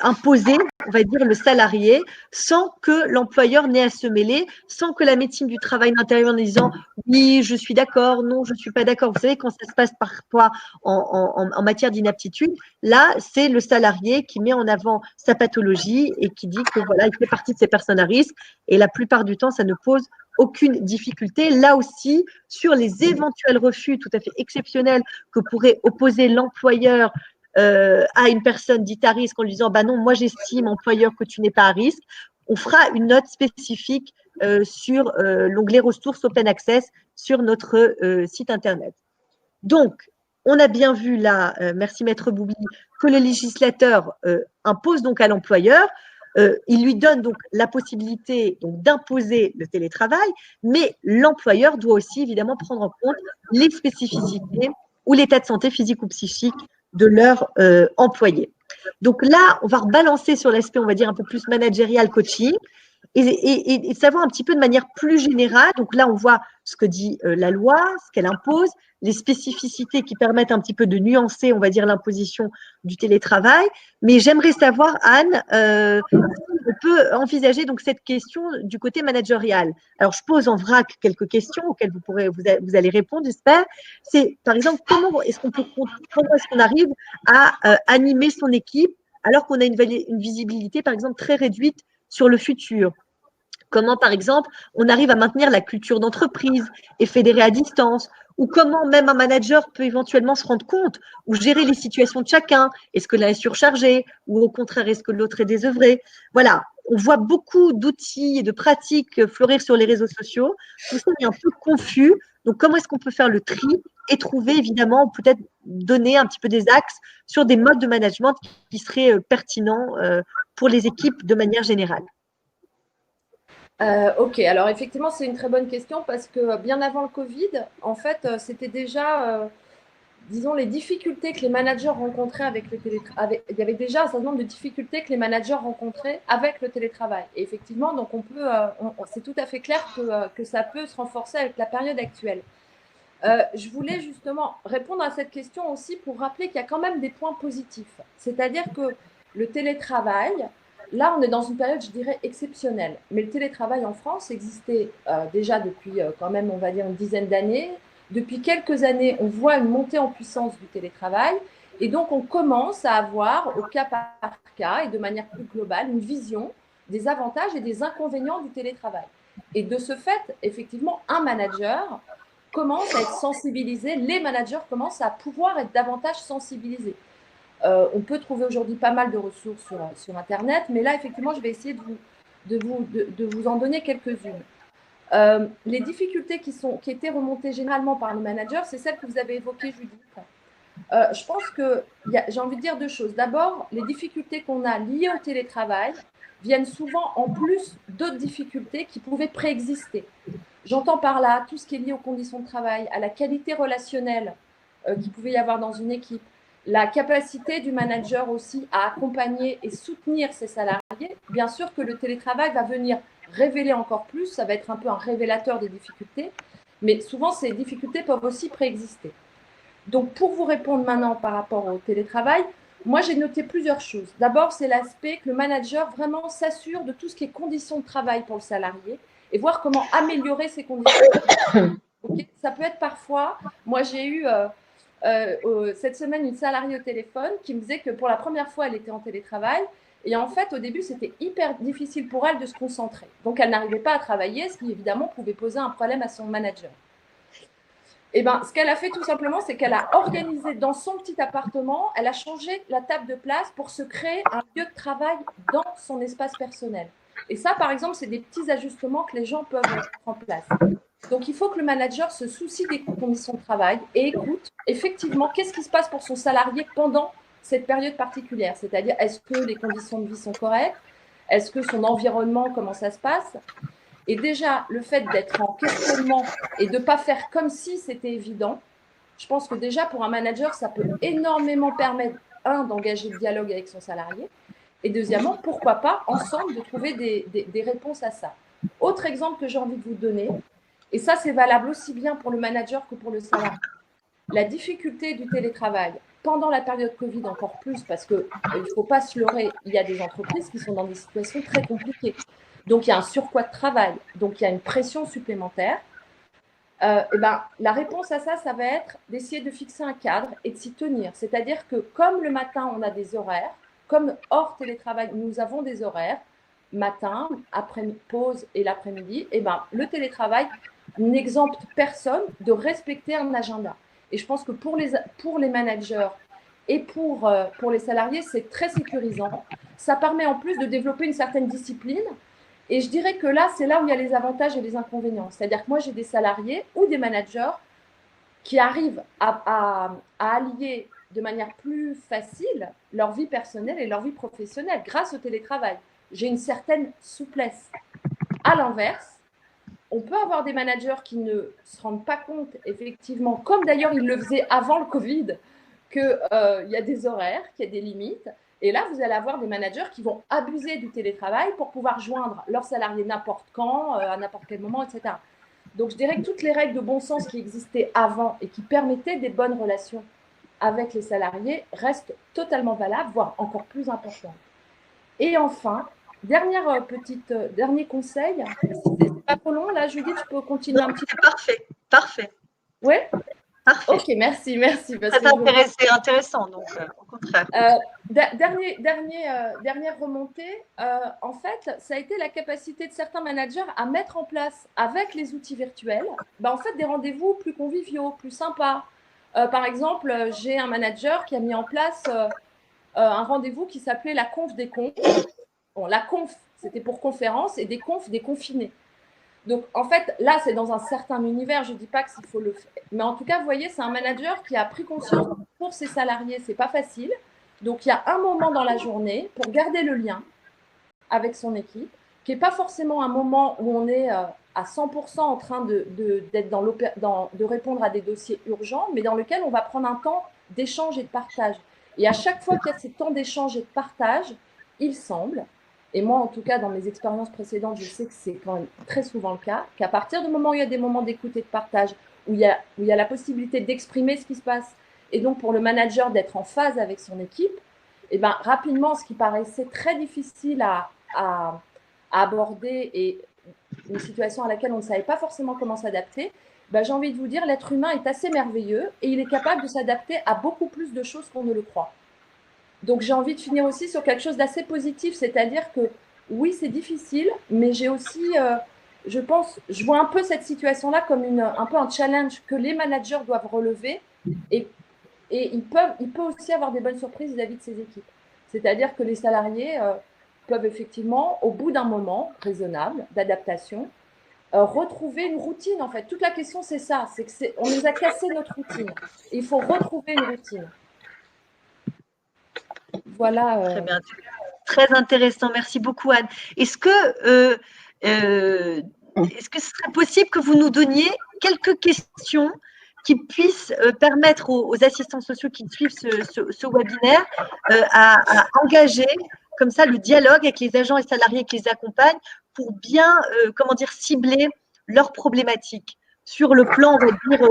imposer, on va dire, le salarié, sans que l'employeur n'ait à se mêler, sans que la médecine du travail n'intervienne en disant oui, je suis d'accord, non, je ne suis pas d'accord. Vous savez, quand ça se passe parfois en matière d'inaptitude, là, c'est le salarié qui met en avant sa pathologie et qui dit que voilà, il fait partie de ces personnes à risque. Et la plupart du temps, ça ne pose aucune difficulté. Là aussi, sur les éventuels refus tout à fait exceptionnels que pourrait opposer l'employeur à une personne dite à risque en lui disant bah non, moi j'estime, employeur, que tu n'es pas à risque, on fera une note spécifique sur l'onglet ressources open access sur notre site internet. Donc, on a bien vu là, merci Maître Boubi, que le législateur impose donc à l'employeur. Il lui donne donc la possibilité d'imposer le télétravail, mais l'employeur doit aussi évidemment prendre en compte les spécificités ou l'état de santé physique ou psychique de leur employé. Donc là, on va rebalancer sur l'aspect, on va dire, un peu plus managérial coaching et savoir un petit peu de manière plus générale. Donc là, on voit ce que dit la loi, ce qu'elle impose, les spécificités qui permettent un petit peu de nuancer, on va dire, l'imposition du télétravail. Mais j'aimerais savoir, Anne, si on peut envisager donc cette question du côté managérial. Alors, je pose en vrac quelques questions auxquelles vous allez répondre, j'espère. C'est, par exemple, comment est-ce qu'on arrive à animer son équipe alors qu'on a une visibilité, par exemple, très réduite sur le futur? Comment, par exemple, on arrive à maintenir la culture d'entreprise et fédérer à distance? Ou comment même un manager peut éventuellement se rendre compte ou gérer les situations de chacun? Est-ce que l'un est surchargé ou au contraire, est-ce que l'autre est désœuvré? Voilà, on voit beaucoup d'outils et de pratiques fleurir sur les réseaux sociaux. Tout ça est un peu confus. Donc, comment est-ce qu'on peut faire le tri et trouver, évidemment, peut-être donner un petit peu des axes sur des modes de management qui seraient pertinents pour les équipes de manière générale? Ok, alors effectivement, c'est une très bonne question parce que bien avant le Covid, en fait, c'était déjà, disons, les difficultés que les managers rencontraient avec le télétravail. Il y avait déjà un certain nombre de difficultés que les managers rencontraient avec le télétravail. Et effectivement, donc on peut, c'est tout à fait clair que ça peut se renforcer avec la période actuelle. Je voulais justement répondre à cette question aussi pour rappeler qu'il y a quand même des points positifs. C'est-à-dire que le télétravail, là, on est dans une période, je dirais, exceptionnelle. Mais le télétravail en France existait déjà depuis quand même, on va dire, une dizaine d'années. Depuis quelques années, on voit une montée en puissance du télétravail. Et donc, on commence à avoir, au cas par cas et de manière plus globale, une vision des avantages et des inconvénients du télétravail. Et de ce fait, effectivement, un manager commence à être sensibilisé, les managers commencent à pouvoir être davantage sensibilisés. On peut trouver aujourd'hui pas mal de ressources sur Internet, mais là, effectivement, je vais essayer de vous en donner quelques-unes. Les difficultés qui étaient remontées généralement par les managers, c'est celles que vous avez évoquées, Judith. Je pense que j'ai envie de dire deux choses. D'abord, les difficultés qu'on a liées au télétravail viennent souvent en plus d'autres difficultés qui pouvaient préexister. J'entends par là tout ce qui est lié aux conditions de travail, à la qualité relationnelle qu'il pouvait y avoir dans une équipe, la capacité du manager aussi à accompagner et soutenir ses salariés. Bien sûr que le télétravail va venir révéler encore plus, ça va être un peu un révélateur des difficultés, mais souvent ces difficultés peuvent aussi préexister. Donc pour vous répondre maintenant par rapport au télétravail, moi j'ai noté plusieurs choses. D'abord, c'est l'aspect que le manager vraiment s'assure de tout ce qui est conditions de travail pour le salarié et voir comment améliorer ces conditions. Okay, ça peut être parfois, moi j'ai eu cette semaine une salariée au téléphone qui me disait que pour la première fois elle était en télétravail et en fait au début c'était hyper difficile pour elle de se concentrer. Donc elle n'arrivait pas à travailler, ce qui évidemment pouvait poser un problème à son manager. Eh ben, ce qu'elle a fait tout simplement, c'est qu'elle a organisé dans son petit appartement, elle a changé la table de place pour se créer un lieu de travail dans son espace personnel. Et ça, par exemple, c'est des petits ajustements que les gens peuvent mettre en place. Donc, il faut que le manager se soucie des conditions de travail et écoute effectivement qu'est-ce qui se passe pour son salarié pendant cette période particulière. C'est-à-dire, est-ce que les conditions de vie sont correctes? Est-ce que son environnement, comment ça se passe? Et déjà, le fait d'être en questionnement et de ne pas faire comme si c'était évident, je pense que déjà, pour un manager, ça peut énormément permettre, d'engager le dialogue avec son salarié, et deuxièmement, pourquoi pas, ensemble, de trouver des réponses à ça. Autre exemple que j'ai envie de vous donner, et ça, c'est valable aussi bien pour le manager que pour le salarié. La difficulté du télétravail pendant la période Covid encore plus, parce qu'il ne faut pas se leurrer, il y a des entreprises qui sont dans des situations très compliquées. Donc, il y a un surcroît de travail, donc il y a une pression supplémentaire. Et ben, la réponse à ça, ça va être d'essayer de fixer un cadre et de s'y tenir. C'est-à-dire que comme le matin, on a des horaires, comme hors télétravail, nous avons des horaires, matin, après pause et l'après-midi, et ben, le télétravail n'exempte personne de respecter un agenda. Et je pense que pour les managers et pour les salariés, c'est très sécurisant. Ça permet en plus de développer une certaine discipline. Et je dirais que là, c'est là où il y a les avantages et les inconvénients. C'est-à-dire que moi, j'ai des salariés ou des managers qui arrivent à allier de manière plus facile leur vie personnelle et leur vie professionnelle grâce au télétravail. J'ai une certaine souplesse. À l'inverse, on peut avoir des managers qui ne se rendent pas compte, effectivement, comme d'ailleurs ils le faisaient avant le Covid, qu'il y a des horaires, qu'il y a des limites. Et là, vous allez avoir des managers qui vont abuser du télétravail pour pouvoir joindre leurs salariés n'importe quand, à n'importe quel moment, etc. Donc, je dirais que toutes les règles de bon sens qui existaient avant et qui permettaient des bonnes relations avec les salariés restent totalement valables, voire encore plus importantes. Et enfin, dernier conseil, c'est pas trop long, là, Judith, tu peux continuer un petit peu. Parfait, parfait. Oui. Parfait. Ok, merci. Parce très intéressant, donc au contraire. Dernière remontée, en fait, ça a été la capacité de certains managers à mettre en place, avec les outils virtuels, en fait, des rendez-vous plus conviviaux, plus sympas. Par exemple, j'ai un manager qui a mis en place un rendez-vous qui s'appelait la conf des confs. Bon, la conf, c'était pour conférence, et des confs, des confinés. Donc, en fait, là, c'est dans un certain univers. Je ne dis pas qu'il faut le faire. Mais en tout cas, vous voyez, c'est un manager qui a pris conscience que pour ses salariés, ce n'est pas facile. Donc, il y a un moment dans la journée pour garder le lien avec son équipe, qui n'est pas forcément un moment où on est à 100% en train de répondre à des dossiers urgents, mais dans lequel on va prendre un temps d'échange et de partage. Et à chaque fois qu'il y a ces temps d'échange et de partage, il semble, et moi, en tout cas, dans mes expériences précédentes, je sais que c'est quand même très souvent le cas, qu'à partir du moment où il y a des moments d'écoute et de partage, où il y a la possibilité d'exprimer ce qui se passe, et donc pour le manager d'être en phase avec son équipe, et ben, rapidement, ce qui paraissait très difficile à aborder et une situation à laquelle on ne savait pas forcément comment s'adapter, j'ai envie de vous dire, l'être humain est assez merveilleux et il est capable de s'adapter à beaucoup plus de choses qu'on ne le croit. Donc, j'ai envie de finir aussi sur quelque chose d'assez positif, c'est-à-dire que oui, c'est difficile, mais j'ai aussi, je vois un peu cette situation-là comme un peu un challenge que les managers doivent relever et il peut aussi avoir des bonnes surprises vis-à-vis de ses équipes. C'est-à-dire que les salariés peuvent effectivement, au bout d'un moment raisonnable d'adaptation, retrouver une routine, en fait. Toute la question, c'est ça, on nous a cassé notre routine. Et il faut retrouver une routine. Voilà. Très bien. Très intéressant. Merci beaucoup, Anne. Est-ce que ce serait possible que vous nous donniez quelques questions qui puissent permettre aux assistants sociaux qui suivent ce webinaire à engager comme ça le dialogue avec les agents et salariés qui les accompagnent pour bien, cibler leurs problématiques sur le plan, on va dire,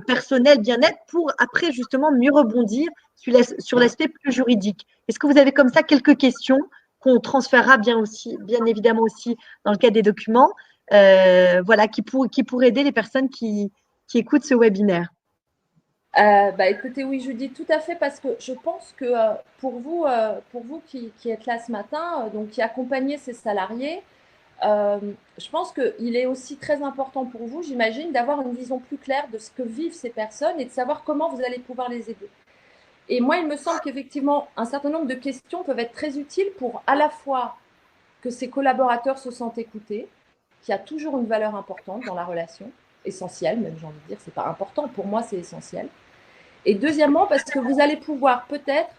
personnel, bien-être, pour après justement mieux rebondir sur l'aspect plus juridique. Est-ce que vous avez comme ça quelques questions qu'on transférera bien évidemment aussi dans le cadre des documents, qui pourraient aider les personnes qui écoutent ce webinaire? Écoutez, oui, Judith, tout à fait, parce que je pense que pour vous qui êtes là ce matin, donc qui accompagnez ces salariés, je pense qu'il est aussi très important pour vous, j'imagine, d'avoir une vision plus claire de ce que vivent ces personnes et de savoir comment vous allez pouvoir les aider. Et moi, il me semble qu'effectivement, un certain nombre de questions peuvent être très utiles pour à la fois que ces collaborateurs se sentent écoutés, qu'il y a toujours une valeur importante dans la relation, essentielle même, j'ai envie de dire, c'est pas important, pour moi c'est essentiel. Et deuxièmement, parce que vous allez pouvoir peut-être,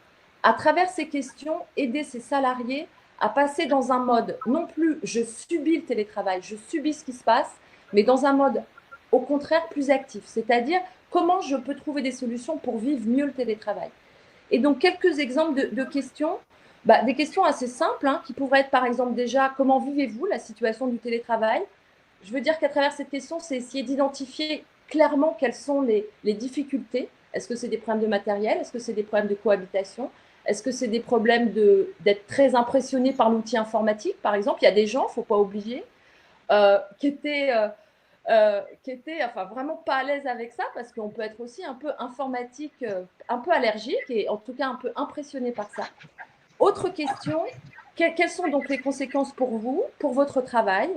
à travers ces questions, aider ces salariés à passer dans un mode, non plus je subis le télétravail, je subis ce qui se passe, mais dans un mode au contraire plus actif, c'est-à-dire comment je peux trouver des solutions pour vivre mieux le télétravail. Et donc, quelques exemples de questions, des questions assez simples, hein, qui pourraient être par exemple déjà, comment vivez-vous la situation du télétravail? Je veux dire qu'à travers cette question, c'est essayer d'identifier clairement quelles sont les difficultés. Est-ce que c'est des problèmes de matériel? Est-ce que c'est des problèmes de cohabitation? Est-ce que c'est des problèmes d'être très impressionné par l'outil informatique, par exemple? Il y a des gens, il ne faut pas oublier, qui étaient enfin, vraiment pas à l'aise avec ça, parce qu'on peut être aussi un peu informatique, un peu allergique, et en tout cas un peu impressionné par ça. Autre question, quelles sont donc les conséquences pour vous, pour votre travail?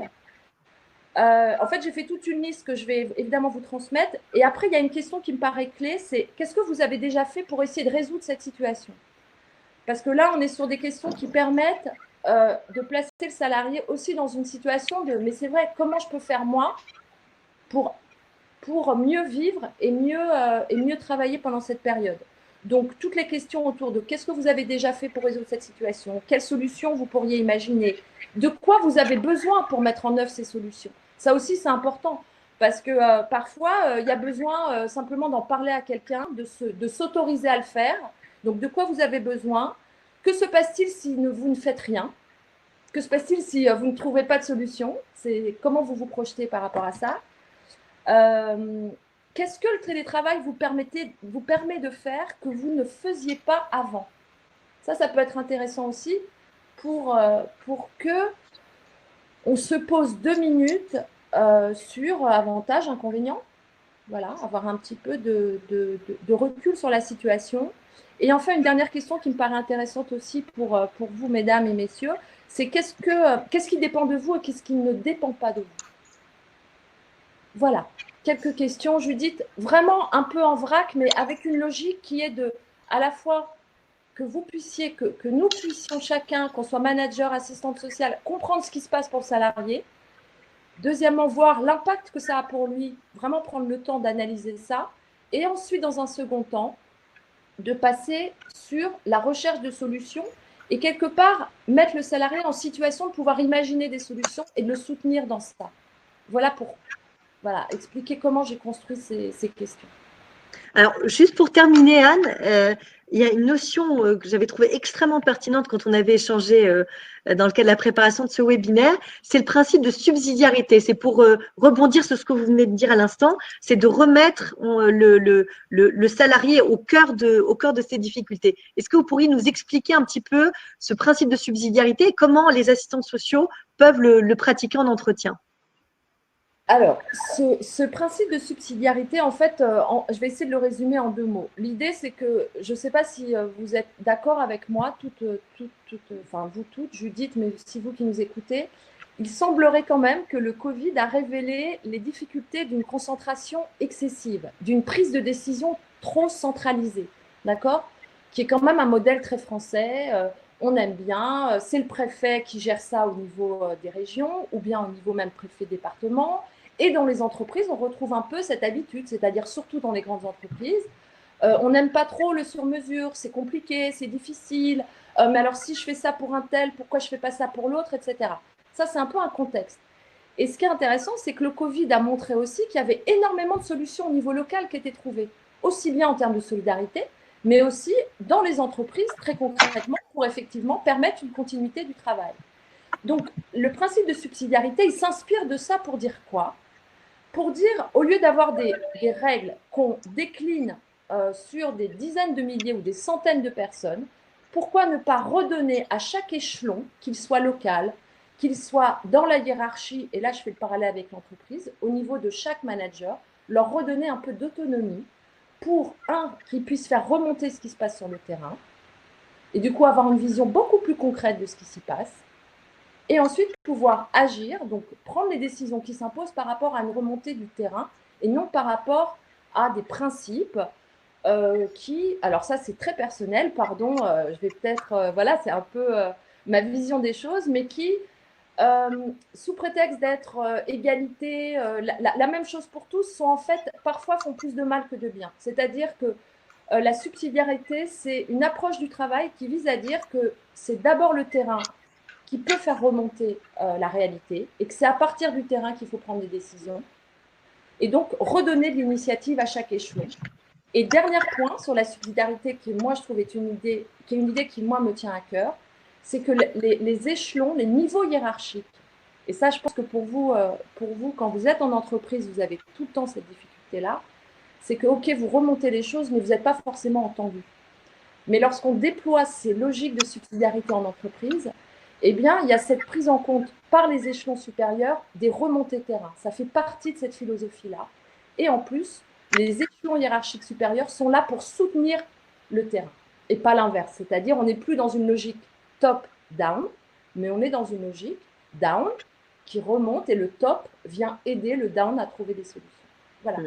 En fait, j'ai fait toute une liste que je vais évidemment vous transmettre. Et après, il y a une question qui me paraît clé, c'est qu'est-ce que vous avez déjà fait pour essayer de résoudre cette situation? Parce que là, on est sur des questions qui permettent de placer le salarié aussi dans une situation de « mais c'est vrai, comment je peux faire moi pour mieux vivre et mieux travailler pendant cette période ?» Donc, toutes les questions autour de qu'est-ce que vous avez déjà fait pour résoudre cette situation? Quelles solutions vous pourriez imaginer? De quoi vous avez besoin pour mettre en œuvre ces solutions? Ça aussi, c'est important parce que parfois, il y a besoin simplement d'en parler à quelqu'un, de s'autoriser à le faire. Donc, de quoi vous avez besoin? Que se passe-t-il si vous ne faites rien? Que se passe-t-il si vous ne trouvez pas de solution? C'est comment vous vous projetez par rapport à ça? Qu'est-ce que le télétravail vous permet de faire que vous ne faisiez pas avant? Ça peut être intéressant aussi pour que on se pose 2 minutes sur avantages, inconvénients. Voilà, avoir un petit peu de recul sur la situation. Et enfin, une dernière question qui me paraît intéressante aussi pour vous, mesdames et messieurs, c'est qu'est-ce qui dépend de vous et qu'est-ce qui ne dépend pas de vous? Voilà, quelques questions, Judith, vraiment un peu en vrac, mais avec une logique qui est à la fois que vous puissiez, que nous puissions chacun, qu'on soit manager, assistante sociale, comprendre ce qui se passe pour le salarié. Deuxièmement, voir l'impact que ça a pour lui, vraiment prendre le temps d'analyser ça. Et ensuite, dans un second temps, de passer sur la recherche de solutions et quelque part mettre le salarié en situation de pouvoir imaginer des solutions et de le soutenir dans ça. Voilà expliquer comment j'ai construit ces questions. Alors, juste pour terminer, Anne, il y a une notion que j'avais trouvée extrêmement pertinente quand on avait échangé dans le cadre de la préparation de ce webinaire, c'est le principe de subsidiarité. C'est pour rebondir sur ce que vous venez de dire à l'instant, c'est de remettre le salarié au cœur de ses difficultés. Est-ce que vous pourriez nous expliquer un petit peu ce principe de subsidiarité et comment les assistants sociaux peuvent le pratiquer en entretien? Alors, ce principe de subsidiarité, en fait, je vais essayer de le résumer en 2 mots. L'idée, c'est que, je ne sais pas si vous êtes d'accord avec moi, enfin vous toutes, Judith, mais aussi vous qui nous écoutez, il semblerait quand même que le Covid a révélé les difficultés d'une concentration excessive, d'une prise de décision trop centralisée, d'accord? Qui est quand même un modèle très français. On aime bien, c'est le préfet qui gère ça au niveau des régions, ou bien au niveau même préfet département. Et dans les entreprises, on retrouve un peu cette habitude, c'est-à-dire surtout dans les grandes entreprises. On n'aime pas trop le sur-mesure, c'est compliqué, c'est difficile. Mais alors, si je fais ça pour un tel, pourquoi je ne fais pas ça pour l'autre, etc. Ça, c'est un peu un contexte. Et ce qui est intéressant, c'est que le Covid a montré aussi qu'il y avait énormément de solutions au niveau local qui étaient trouvées, aussi bien en termes de solidarité, mais aussi dans les entreprises, très concrètement, pour effectivement permettre une continuité du travail. Donc, le principe de subsidiarité, il s'inspire de ça pour dire quoi? Pour dire, au lieu d'avoir des règles qu'on décline sur des dizaines de milliers ou des centaines de personnes, pourquoi ne pas redonner à chaque échelon, qu'il soit local, qu'il soit dans la hiérarchie, et là je fais le parallèle avec l'entreprise, au niveau de chaque manager, leur redonner un peu d'autonomie pour, qu'ils puissent faire remonter ce qui se passe sur le terrain, et du coup avoir une vision beaucoup plus concrète de ce qui s'y passe, et ensuite pouvoir agir, donc prendre les décisions qui s'imposent par rapport à une remontée du terrain et non par rapport à des principes qui, alors ça c'est très personnel, pardon, je vais peut-être, voilà, c'est un peu ma vision des choses, mais qui, sous prétexte d'être égalité, la même chose pour tous, sont en fait, parfois font plus de mal que de bien. C'est-à-dire que la subsidiarité, c'est une approche du travail qui vise à dire que c'est d'abord le terrain qui peut faire remonter la réalité et que c'est à partir du terrain qu'il faut prendre des décisions et donc redonner de l'initiative à chaque échelon. Et dernier point sur la subsidiarité qui, moi, je trouve est une idée qui, moi, me tient à cœur, c'est que les échelons, les niveaux hiérarchiques, et ça, je pense que pour vous, quand vous êtes en entreprise, vous avez tout le temps cette difficulté-là, c'est que, OK, vous remontez les choses, mais vous n'êtes pas forcément entendu. Mais lorsqu'on déploie ces logiques de subsidiarité en entreprise, eh bien, il y a cette prise en compte par les échelons supérieurs des remontées terrain. Ça fait partie de cette philosophie-là. Et en plus, les échelons hiérarchiques supérieurs sont là pour soutenir le terrain et pas l'inverse. C'est-à-dire, on n'est plus dans une logique top-down, mais on est dans une logique down qui remonte et le top vient aider le down à trouver des solutions. Voilà.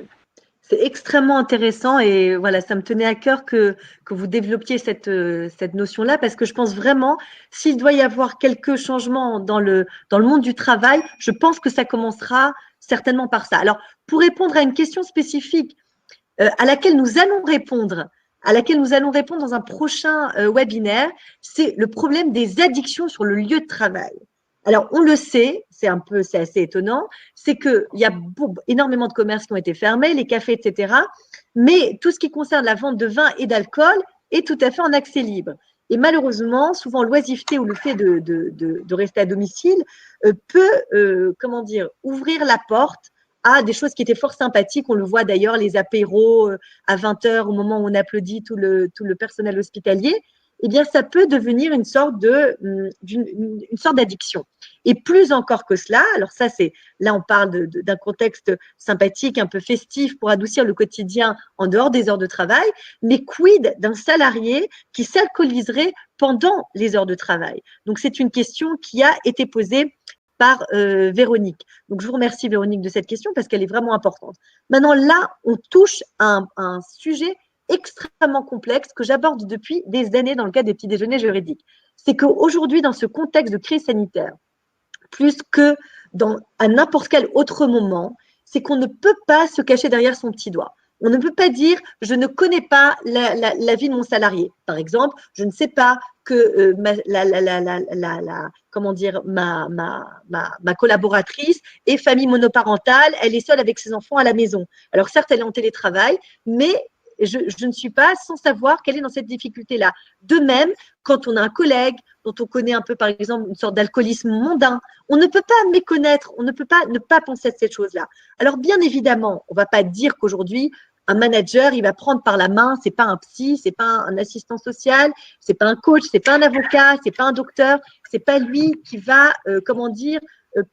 C'est extrêmement intéressant et voilà, ça me tenait à cœur que vous développiez cette notion-là parce que je pense vraiment, s'il doit y avoir quelques changements dans le monde du travail, je pense que ça commencera certainement par ça. Alors, pour répondre à une question spécifique à laquelle nous allons répondre dans un prochain webinaire, c'est le problème des addictions sur le lieu de travail. Alors, on le sait, c'est assez étonnant, c'est qu'il y a énormément de commerces qui ont été fermés, les cafés, etc. Mais tout ce qui concerne la vente de vin et d'alcool est tout à fait en accès libre. Et malheureusement, souvent, l'oisiveté ou le fait de rester à domicile peut, ouvrir la porte à des choses qui étaient fort sympathiques. On le voit d'ailleurs, les apéros à 20h, au moment où on applaudit tout le personnel hospitalier. Eh bien, ça peut devenir une sorte d'addiction. Et plus encore que cela, alors ça, là, on parle d'un contexte sympathique, un peu festif pour adoucir le quotidien en dehors des heures de travail, mais quid d'un salarié qui s'alcooliserait pendant les heures de travail? Donc, c'est une question qui a été posée par Véronique. Donc, je vous remercie, Véronique, de cette question parce qu'elle est vraiment importante. Maintenant, là, on touche à un sujet extrêmement complexe que j'aborde depuis des années dans le cadre des petits déjeuners juridiques. C'est qu'aujourd'hui, dans ce contexte de crise sanitaire, plus que à n'importe quel autre moment, c'est qu'on ne peut pas se cacher derrière son petit doigt. On ne peut pas dire « je ne connais pas la vie de mon salarié ». Par exemple, je ne sais pas que ma collaboratrice est famille monoparentale, elle est seule avec ses enfants à la maison. Alors certes, elle est en télétravail, mais je ne suis pas sans savoir qu'elle est dans cette difficulté-là. De même, quand on a un collègue dont on connaît un peu, par exemple, une sorte d'alcoolisme mondain, on ne peut pas méconnaître, on ne peut pas ne pas penser à cette chose-là. Alors, bien évidemment, on ne va pas dire qu'aujourd'hui, un manager, il va prendre par la main, c'est pas un psy, c'est pas un assistant social, c'est pas un coach, c'est pas un avocat, c'est pas un docteur, c'est pas lui qui va,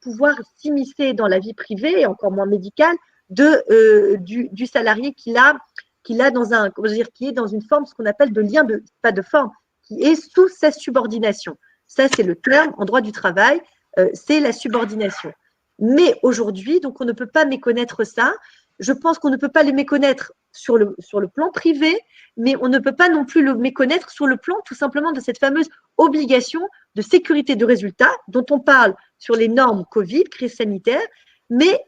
pouvoir s'immiscer dans la vie privée et encore moins médicale du salarié qui est dans une forme, ce qu'on appelle de lien pas de forme, qui est sous sa subordination. Ça, c'est le terme en droit du travail, c'est la subordination. Mais aujourd'hui, donc, on ne peut pas méconnaître ça. Je pense qu'on ne peut pas le méconnaître sur le plan privé, mais on ne peut pas non plus le méconnaître sur le plan tout simplement de cette fameuse obligation de sécurité de résultat dont on parle sur les normes Covid, crise sanitaire, mais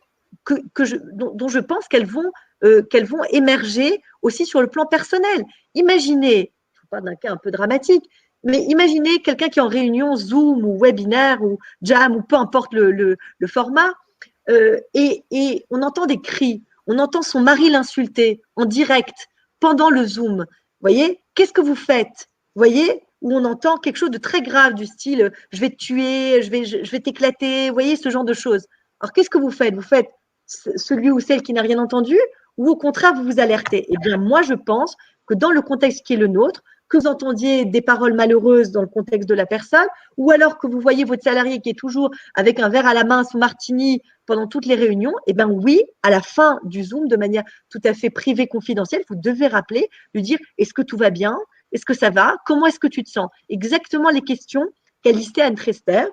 dont je pense qu'elles vont émerger aussi sur le plan personnel. Imaginez, je vous parle d'un cas un peu dramatique, mais imaginez quelqu'un qui est en réunion Zoom ou webinaire ou Jam ou peu importe le format, et on entend des cris, on entend son mari l'insulter en direct pendant le Zoom. Vous voyez, qu'est-ce que vous faites? Vous voyez, où on entend quelque chose de très grave du style « je vais te tuer, je vais t'éclater », vous voyez, ce genre de choses. Alors, qu'est-ce que vous faites? Vous faites celui ou celle qui n'a rien entendu ou au contraire, vous vous alertez? Eh bien, moi, je pense que dans le contexte qui est le nôtre, que vous entendiez des paroles malheureuses dans le contexte de la personne, ou alors que vous voyez votre salarié qui est toujours avec un verre à la main, son martini pendant toutes les réunions, eh bien oui, à la fin du Zoom, de manière tout à fait privée, confidentielle, vous devez rappeler, lui dire « est-ce que tout va bien? Est-ce que ça va? Comment est-ce que tu te sens ?» Exactement les questions qu'a listées Anne Trester.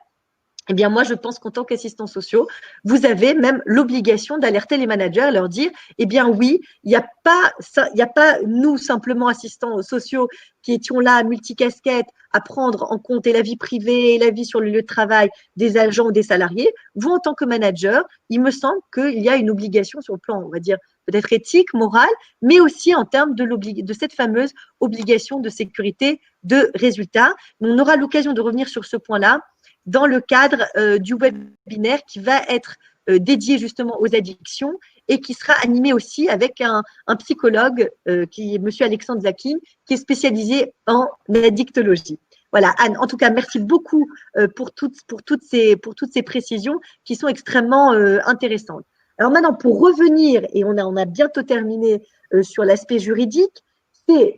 eh bien, moi, je pense qu'en tant qu'assistants sociaux, vous avez même l'obligation d'alerter les managers et leur dire, eh bien, oui, il n'y a pas nous, simplement assistants sociaux, qui étions là, multicasquettes, à prendre en compte et la vie privée et la vie sur le lieu de travail des agents ou des salariés. Vous, en tant que manager, il me semble qu'il y a une obligation sur le plan, on va dire, peut-être éthique, morale, mais aussi en termes de cette fameuse obligation de sécurité de résultats. On aura l'occasion de revenir sur ce point-là dans le cadre du webinaire qui va être dédié justement aux addictions et qui sera animé aussi avec un psychologue qui est M. Alexandre Zakim, qui est spécialisé en addictologie. Voilà, Anne, en tout cas, merci beaucoup pour toutes ces précisions qui sont extrêmement intéressantes. Alors maintenant, pour revenir, et on a bientôt terminé sur l'aspect juridique,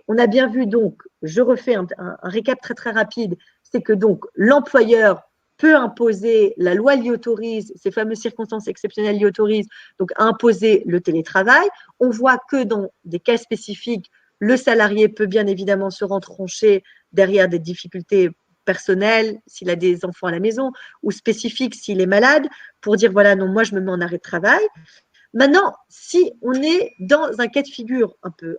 on a bien vu donc, je refais un récap très très rapide, c'est que donc l'employeur peut imposer, la loi l'y autorise, ces fameuses circonstances exceptionnelles l'y autorisent, donc à imposer le télétravail. On voit que dans des cas spécifiques, le salarié peut bien évidemment se retrancher derrière des difficultés personnelles, s'il a des enfants à la maison, ou spécifiques s'il est malade, pour dire voilà, non, moi je me mets en arrêt de travail. Maintenant, si on est dans un cas de figure un peu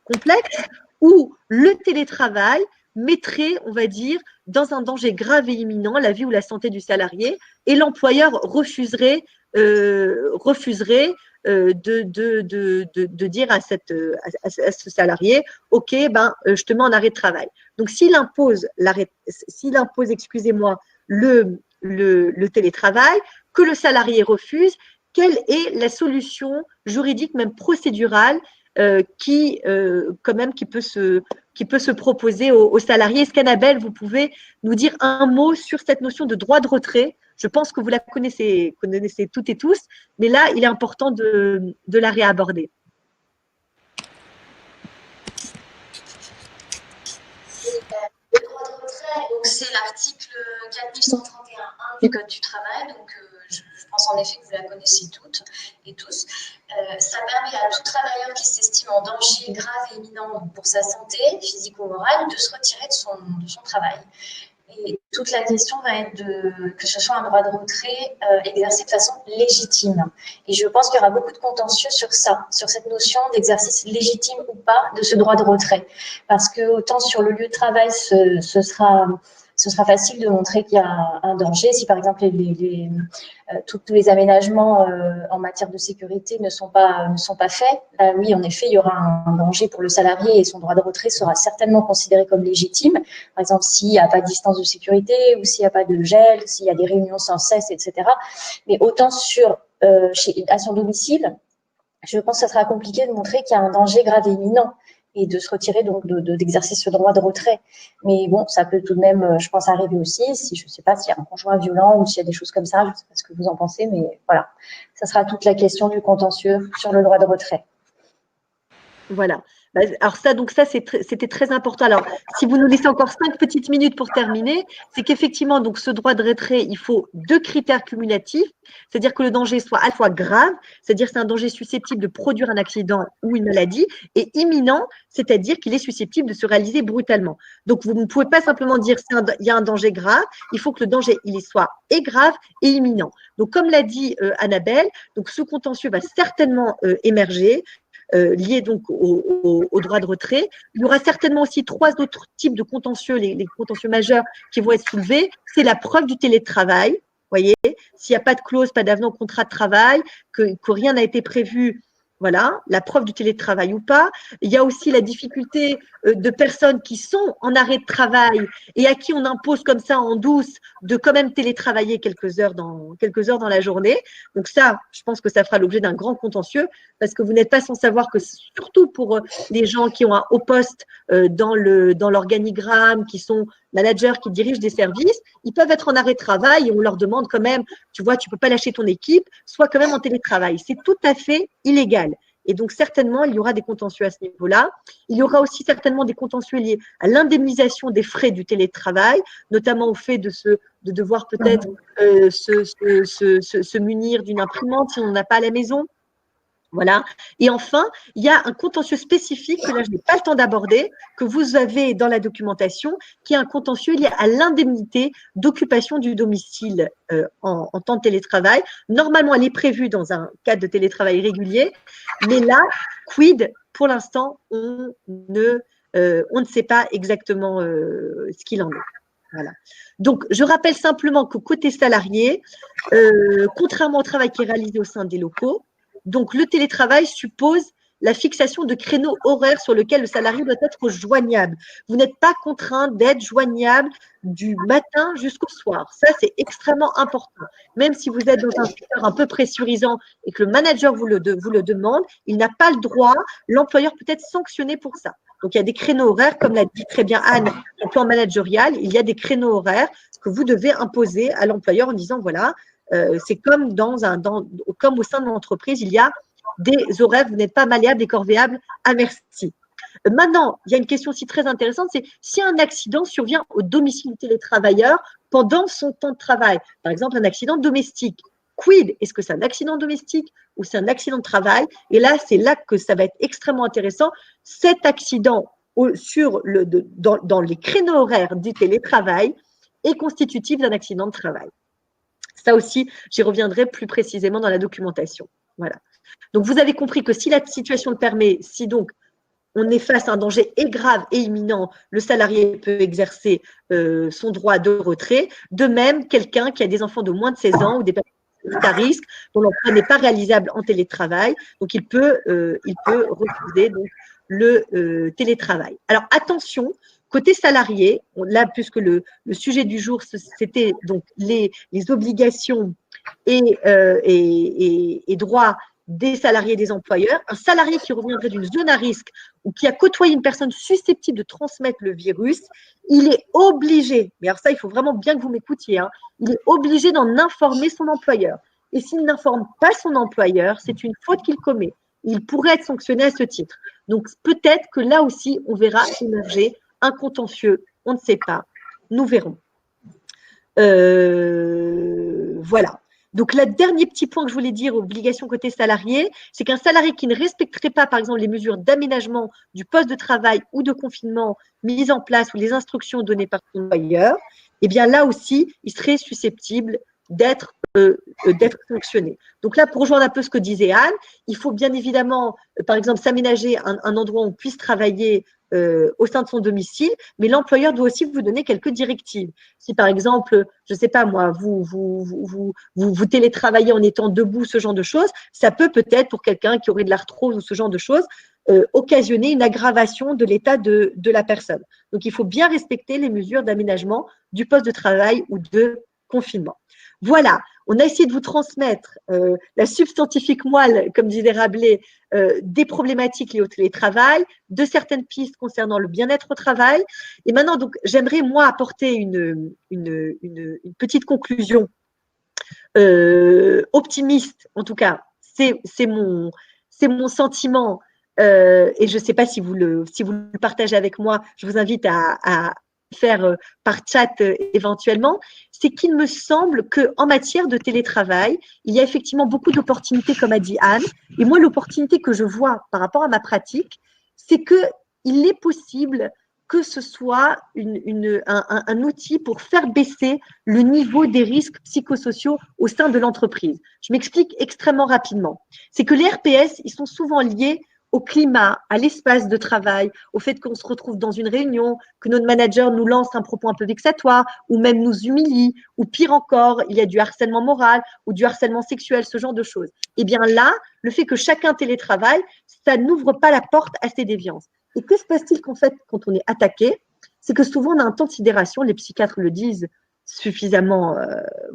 complexe, où le télétravail mettrait, on va dire, dans un danger grave et imminent la vie ou la santé du salarié, et l'employeur refuserait de dire à ce salarié, OK, je te mets en arrêt de travail. Donc, s'il impose, excusez-moi, le télétravail, que le salarié refuse, quelle est la solution juridique, même procédurale, qui peut se proposer aux salariés? Est-ce qu'Annabelle, vous pouvez nous dire un mot sur cette notion de droit de retrait? Je pense que vous la connaissez toutes et tous, mais là, il est important de la réaborder. Le droit de retrait, c'est l'article 4131 du Code du travail. Donc, je pense en effet que vous la connaissez toutes et tous. Ça permet à tout travailleur qui s'estime en danger grave et imminent pour sa santé physique ou morale de se retirer de son travail. Et toute la question va être que ce soit un droit de retrait exercé de façon légitime. Et je pense qu'il y aura beaucoup de contentieux sur ça, sur cette notion d'exercice légitime ou pas de ce droit de retrait. Parce que autant sur le lieu de travail, ce sera facile de montrer qu'il y a un danger. Si par exemple tous les aménagements en matière de sécurité ne sont pas faits, là, oui, en effet, il y aura un danger pour le salarié et son droit de retrait sera certainement considéré comme légitime. Par exemple, s'il n'y a pas de distance de sécurité ou s'il n'y a pas de gel, s'il y a des réunions sans cesse, etc. Mais autant à son domicile, je pense que ça sera compliqué de montrer qu'il y a un danger grave et imminent et de se retirer donc d'exercer ce droit de retrait. Mais bon, ça peut tout de même, je pense, arriver aussi, si je ne sais pas s'il y a un conjoint violent ou s'il y a des choses comme ça, je ne sais pas ce que vous en pensez, mais voilà, ça sera toute la question du contentieux sur le droit de retrait. Voilà. Alors ça, c'était très important. Alors, si vous nous laissez encore 5 petites minutes pour terminer, c'est qu'effectivement, donc ce droit de retrait, il faut 2 critères cumulatifs, c'est-à-dire que le danger soit à la fois grave, c'est-à-dire c'est un danger susceptible de produire un accident ou une maladie, et imminent, c'est-à-dire qu'il est susceptible de se réaliser brutalement. Donc, vous ne pouvez pas simplement dire il y a un danger grave, il faut que le danger, il soit et grave et imminent. Donc, comme l'a dit Annabelle, donc ce contentieux va certainement émerger, liés donc au droit de retrait. Il y aura certainement aussi 3 autres types de contentieux, les contentieux majeurs qui vont être soulevés. C'est la preuve du télétravail. Voyez, s'il n'y a pas de clause, pas d'avenant au contrat de travail, que rien n'a été prévu, voilà, la preuve du télétravail ou pas. Il y a aussi la difficulté de personnes qui sont en arrêt de travail et à qui on impose comme ça en douce de quand même télétravailler quelques heures dans la journée. Donc ça, je pense que ça fera l'objet d'un grand contentieux parce que vous n'êtes pas sans savoir que surtout pour les gens qui ont un haut poste dans l'organigramme, qui sont managers, qui dirigent des services, ils peuvent être en arrêt de travail et on leur demande quand même, tu vois, tu ne peux pas lâcher ton équipe, sois quand même en télétravail. C'est tout à fait illégal. Et donc, certainement, il y aura des contentieux à ce niveau-là. Il y aura aussi certainement des contentieux liés à l'indemnisation des frais du télétravail, notamment au fait de devoir peut-être se munir d'une imprimante si on n'a pas à la maison. Voilà. Et enfin, il y a un contentieux spécifique que là, je n'ai pas le temps d'aborder, que vous avez dans la documentation, qui est un contentieux lié à l'indemnité d'occupation du domicile en temps de télétravail. Normalement, elle est prévue dans un cadre de télétravail régulier, mais là, quid, pour l'instant, on ne sait pas exactement ce qu'il en est. Voilà. Donc, je rappelle simplement que côté salarié, contrairement au travail qui est réalisé au sein des locaux, donc le télétravail suppose la fixation de créneaux horaires sur lesquels le salarié doit être joignable. Vous n'êtes pas contraint d'être joignable du matin jusqu'au soir. Ça, c'est extrêmement important. Même si vous êtes dans un secteur un peu pressurisant et que le manager vous le demande, il n'a pas le droit, l'employeur peut être sanctionné pour ça. Donc, il y a des créneaux horaires, comme l'a dit très bien Anne, au plan managérial, il y a des créneaux horaires que vous devez imposer à l'employeur en disant, voilà, c'est comme, comme au sein de l'entreprise, il y a des horaires, vous n'êtes pas malléable et corvéable à merci. Maintenant, il y a une question aussi très intéressante, c'est si un accident survient au domicile du télétravailleur pendant son temps de travail, par exemple un accident domestique, quid? Est-ce que c'est un accident domestique ou c'est un accident de travail? Et là, c'est là que ça va être extrêmement intéressant. Cet accident dans les créneaux horaires du télétravail est constitutif d'un accident de travail. Ça aussi, j'y reviendrai plus précisément dans la documentation. Voilà. Donc, vous avez compris que si la situation le permet, si donc on est face à un danger grave et imminent, le salarié peut exercer son droit de retrait. De même, quelqu'un qui a des enfants de moins de 16 ans ou des personnes à risque, dont l'emploi n'est pas réalisable en télétravail, donc il peut refuser donc, le télétravail. Alors, attention, côté salarié, là, puisque le sujet du jour, c'était donc les obligations et droits des salariés et des employeurs, un salarié qui reviendrait d'une zone à risque ou qui a côtoyé une personne susceptible de transmettre le virus, il est obligé, mais alors ça, il faut vraiment bien que vous m'écoutiez, hein, il est obligé d'en informer son employeur. Et s'il n'informe pas son employeur, c'est une faute qu'il commet. Il pourrait être sanctionné à ce titre. Donc, peut-être que là aussi, on verra émerger un contentieux. On ne sait pas. Nous verrons. Voilà. Donc, le dernier petit point que je voulais dire, obligation côté salarié, c'est qu'un salarié qui ne respecterait pas, par exemple, les mesures d'aménagement du poste de travail ou de confinement mises en place ou les instructions données par son employeur, eh bien là aussi, il serait susceptible d'être sanctionné. Donc là, pour rejoindre un peu ce que disait Anne, il faut bien évidemment, par exemple, s'aménager un endroit où on puisse travailler au sein de son domicile, mais l'employeur doit aussi vous donner quelques directives. Si par exemple, je ne sais pas moi, vous télétravaillez en étant debout, ce genre de choses, ça peut peut-être pour quelqu'un qui aurait de l'arthrose ou ce genre de choses, occasionner une aggravation de l'état de la personne. Donc, il faut bien respecter les mesures d'aménagement du poste de travail ou de confinement. Voilà, on a essayé de vous transmettre la substantifique moelle, comme disait Rabelais, des problématiques liées au télétravail, de certaines pistes concernant le bien-être au travail. Et maintenant, donc, j'aimerais, moi, apporter une petite conclusion optimiste, en tout cas, c'est mon sentiment, et je ne sais pas si vous le partagez avec moi, je vous invite à faire par chat éventuellement, c'est qu'il me semble qu'en matière de télétravail, il y a effectivement beaucoup d'opportunités, comme a dit Anne. Et moi, l'opportunité que je vois par rapport à ma pratique, c'est qu'il est possible que ce soit un outil pour faire baisser le niveau des risques psychosociaux au sein de l'entreprise. Je m'explique extrêmement rapidement. C'est que les RPS, ils sont souvent liés au climat, à l'espace de travail, au fait qu'on se retrouve dans une réunion, que notre manager nous lance un propos un peu vexatoire, ou même nous humilie, ou pire encore, il y a du harcèlement moral ou du harcèlement sexuel, ce genre de choses. Eh bien là, le fait que chacun télétravaille, ça n'ouvre pas la porte à ces déviances. Et que se passe-t-il qu'en fait, quand on est attaqué, c'est que souvent on a un temps de sidération, les psychiatres le disent suffisamment,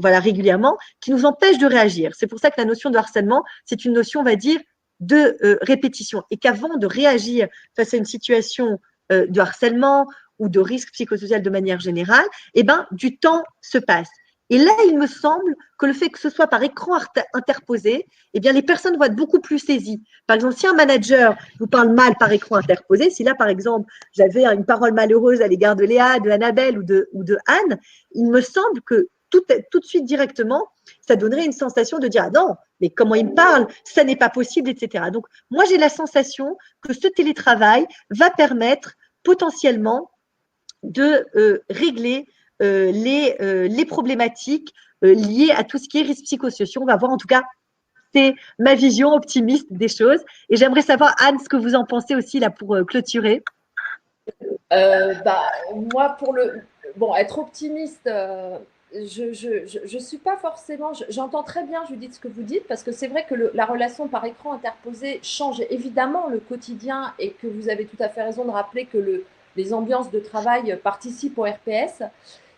régulièrement, qui nous empêche de réagir. C'est pour ça que la notion de harcèlement, c'est une notion, on va dire, de répétition, et qu'avant de réagir face à une situation de harcèlement ou de risque psychosocial de manière générale, eh ben, du temps se passe. Et là, il me semble que le fait que ce soit par écran interposé, eh bien, les personnes vont être beaucoup plus saisies. Par exemple, si un manager vous parle mal par écran interposé, si là, par exemple, j'avais une parole malheureuse à l'égard de Léa, de Annabelle ou de Anne, il me semble que tout de suite directement, ça donnerait une sensation de dire « Ah non, mais comment il me parle, ça n'est pas possible, etc. » Donc, moi, j'ai la sensation que ce télétravail va permettre potentiellement de régler les problématiques liées à tout ce qui est risques psychosociaux. On va voir, en tout cas, c'est ma vision optimiste des choses. Et j'aimerais savoir, Anne, ce que vous en pensez aussi là pour clôturer. Moi, être optimiste, je suis pas forcément. J'entends très bien, Judith, ce que vous dites, parce que c'est vrai que la relation par écran interposé change évidemment le quotidien et que vous avez tout à fait raison de rappeler que les ambiances de travail participent au RPS.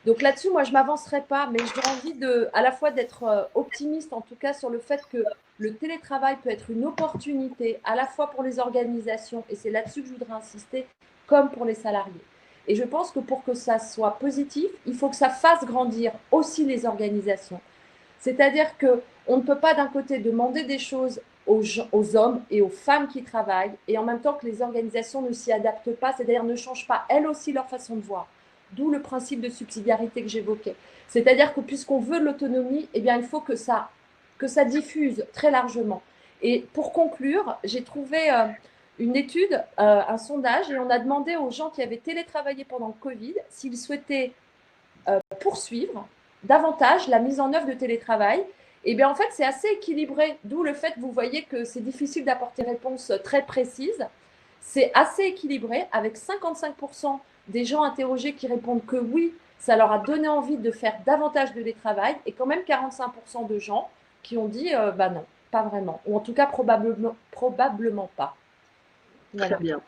Donc là-dessus, moi, je ne m'avancerai pas, mais j'ai envie à la fois d'être optimiste, en tout cas, sur le fait que le télétravail peut être une opportunité à la fois pour les organisations, et c'est là-dessus que je voudrais insister, comme pour les salariés. Et je pense que pour que ça soit positif, il faut que ça fasse grandir aussi les organisations. C'est-à-dire qu'on ne peut pas d'un côté demander des choses aux hommes et aux femmes qui travaillent et en même temps que les organisations ne s'y adaptent pas, c'est-à-dire ne changent pas elles aussi leur façon de voir. D'où le principe de subsidiarité que j'évoquais. C'est-à-dire que puisqu'on veut de l'autonomie, eh bien, il faut que ça diffuse très largement. Et pour conclure, j'ai trouvé une étude, un sondage, et on a demandé aux gens qui avaient télétravaillé pendant le Covid s'ils souhaitaient poursuivre davantage la mise en œuvre de télétravail. Et bien en fait, c'est assez équilibré, d'où le fait que vous voyez que c'est difficile d'apporter des réponses très précises. C'est assez équilibré, avec 55% des gens interrogés qui répondent que oui, ça leur a donné envie de faire davantage de télétravail, et quand même 45% de gens qui ont dit non, pas vraiment, ou en tout cas probablement pas. Voilà. Très bien.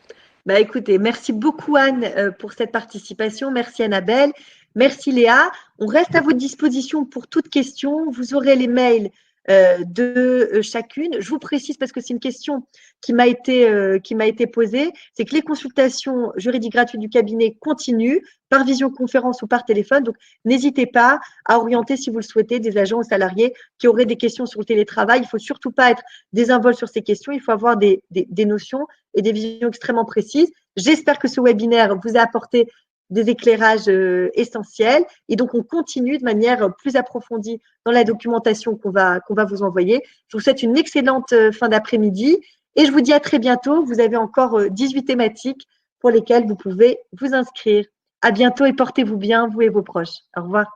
Écoutez, merci beaucoup Anne pour cette participation. Merci Annabelle. Merci Léa. On reste à votre disposition pour toute question. Vous aurez les mails de chacune. Je vous précise parce que c'est une question qui m'a été posée, c'est que les consultations juridiques gratuites du cabinet continuent par visioconférence ou par téléphone. Donc, n'hésitez pas à orienter, si vous le souhaitez, des agents ou salariés qui auraient des questions sur le télétravail. Il ne faut surtout pas être désinvolte sur ces questions. Il faut avoir des notions et des visions extrêmement précises. J'espère que ce webinaire vous a apporté des éclairages essentiels. Et donc, on continue de manière plus approfondie dans la documentation qu'on va vous envoyer. Je vous souhaite une excellente fin d'après-midi et je vous dis à très bientôt. Vous avez encore 18 thématiques pour lesquelles vous pouvez vous inscrire. À bientôt et portez-vous bien, vous et vos proches. Au revoir.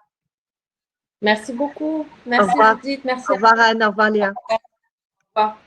Merci beaucoup. Merci Judith. Merci. Au revoir Anne, au revoir Léa. Au revoir.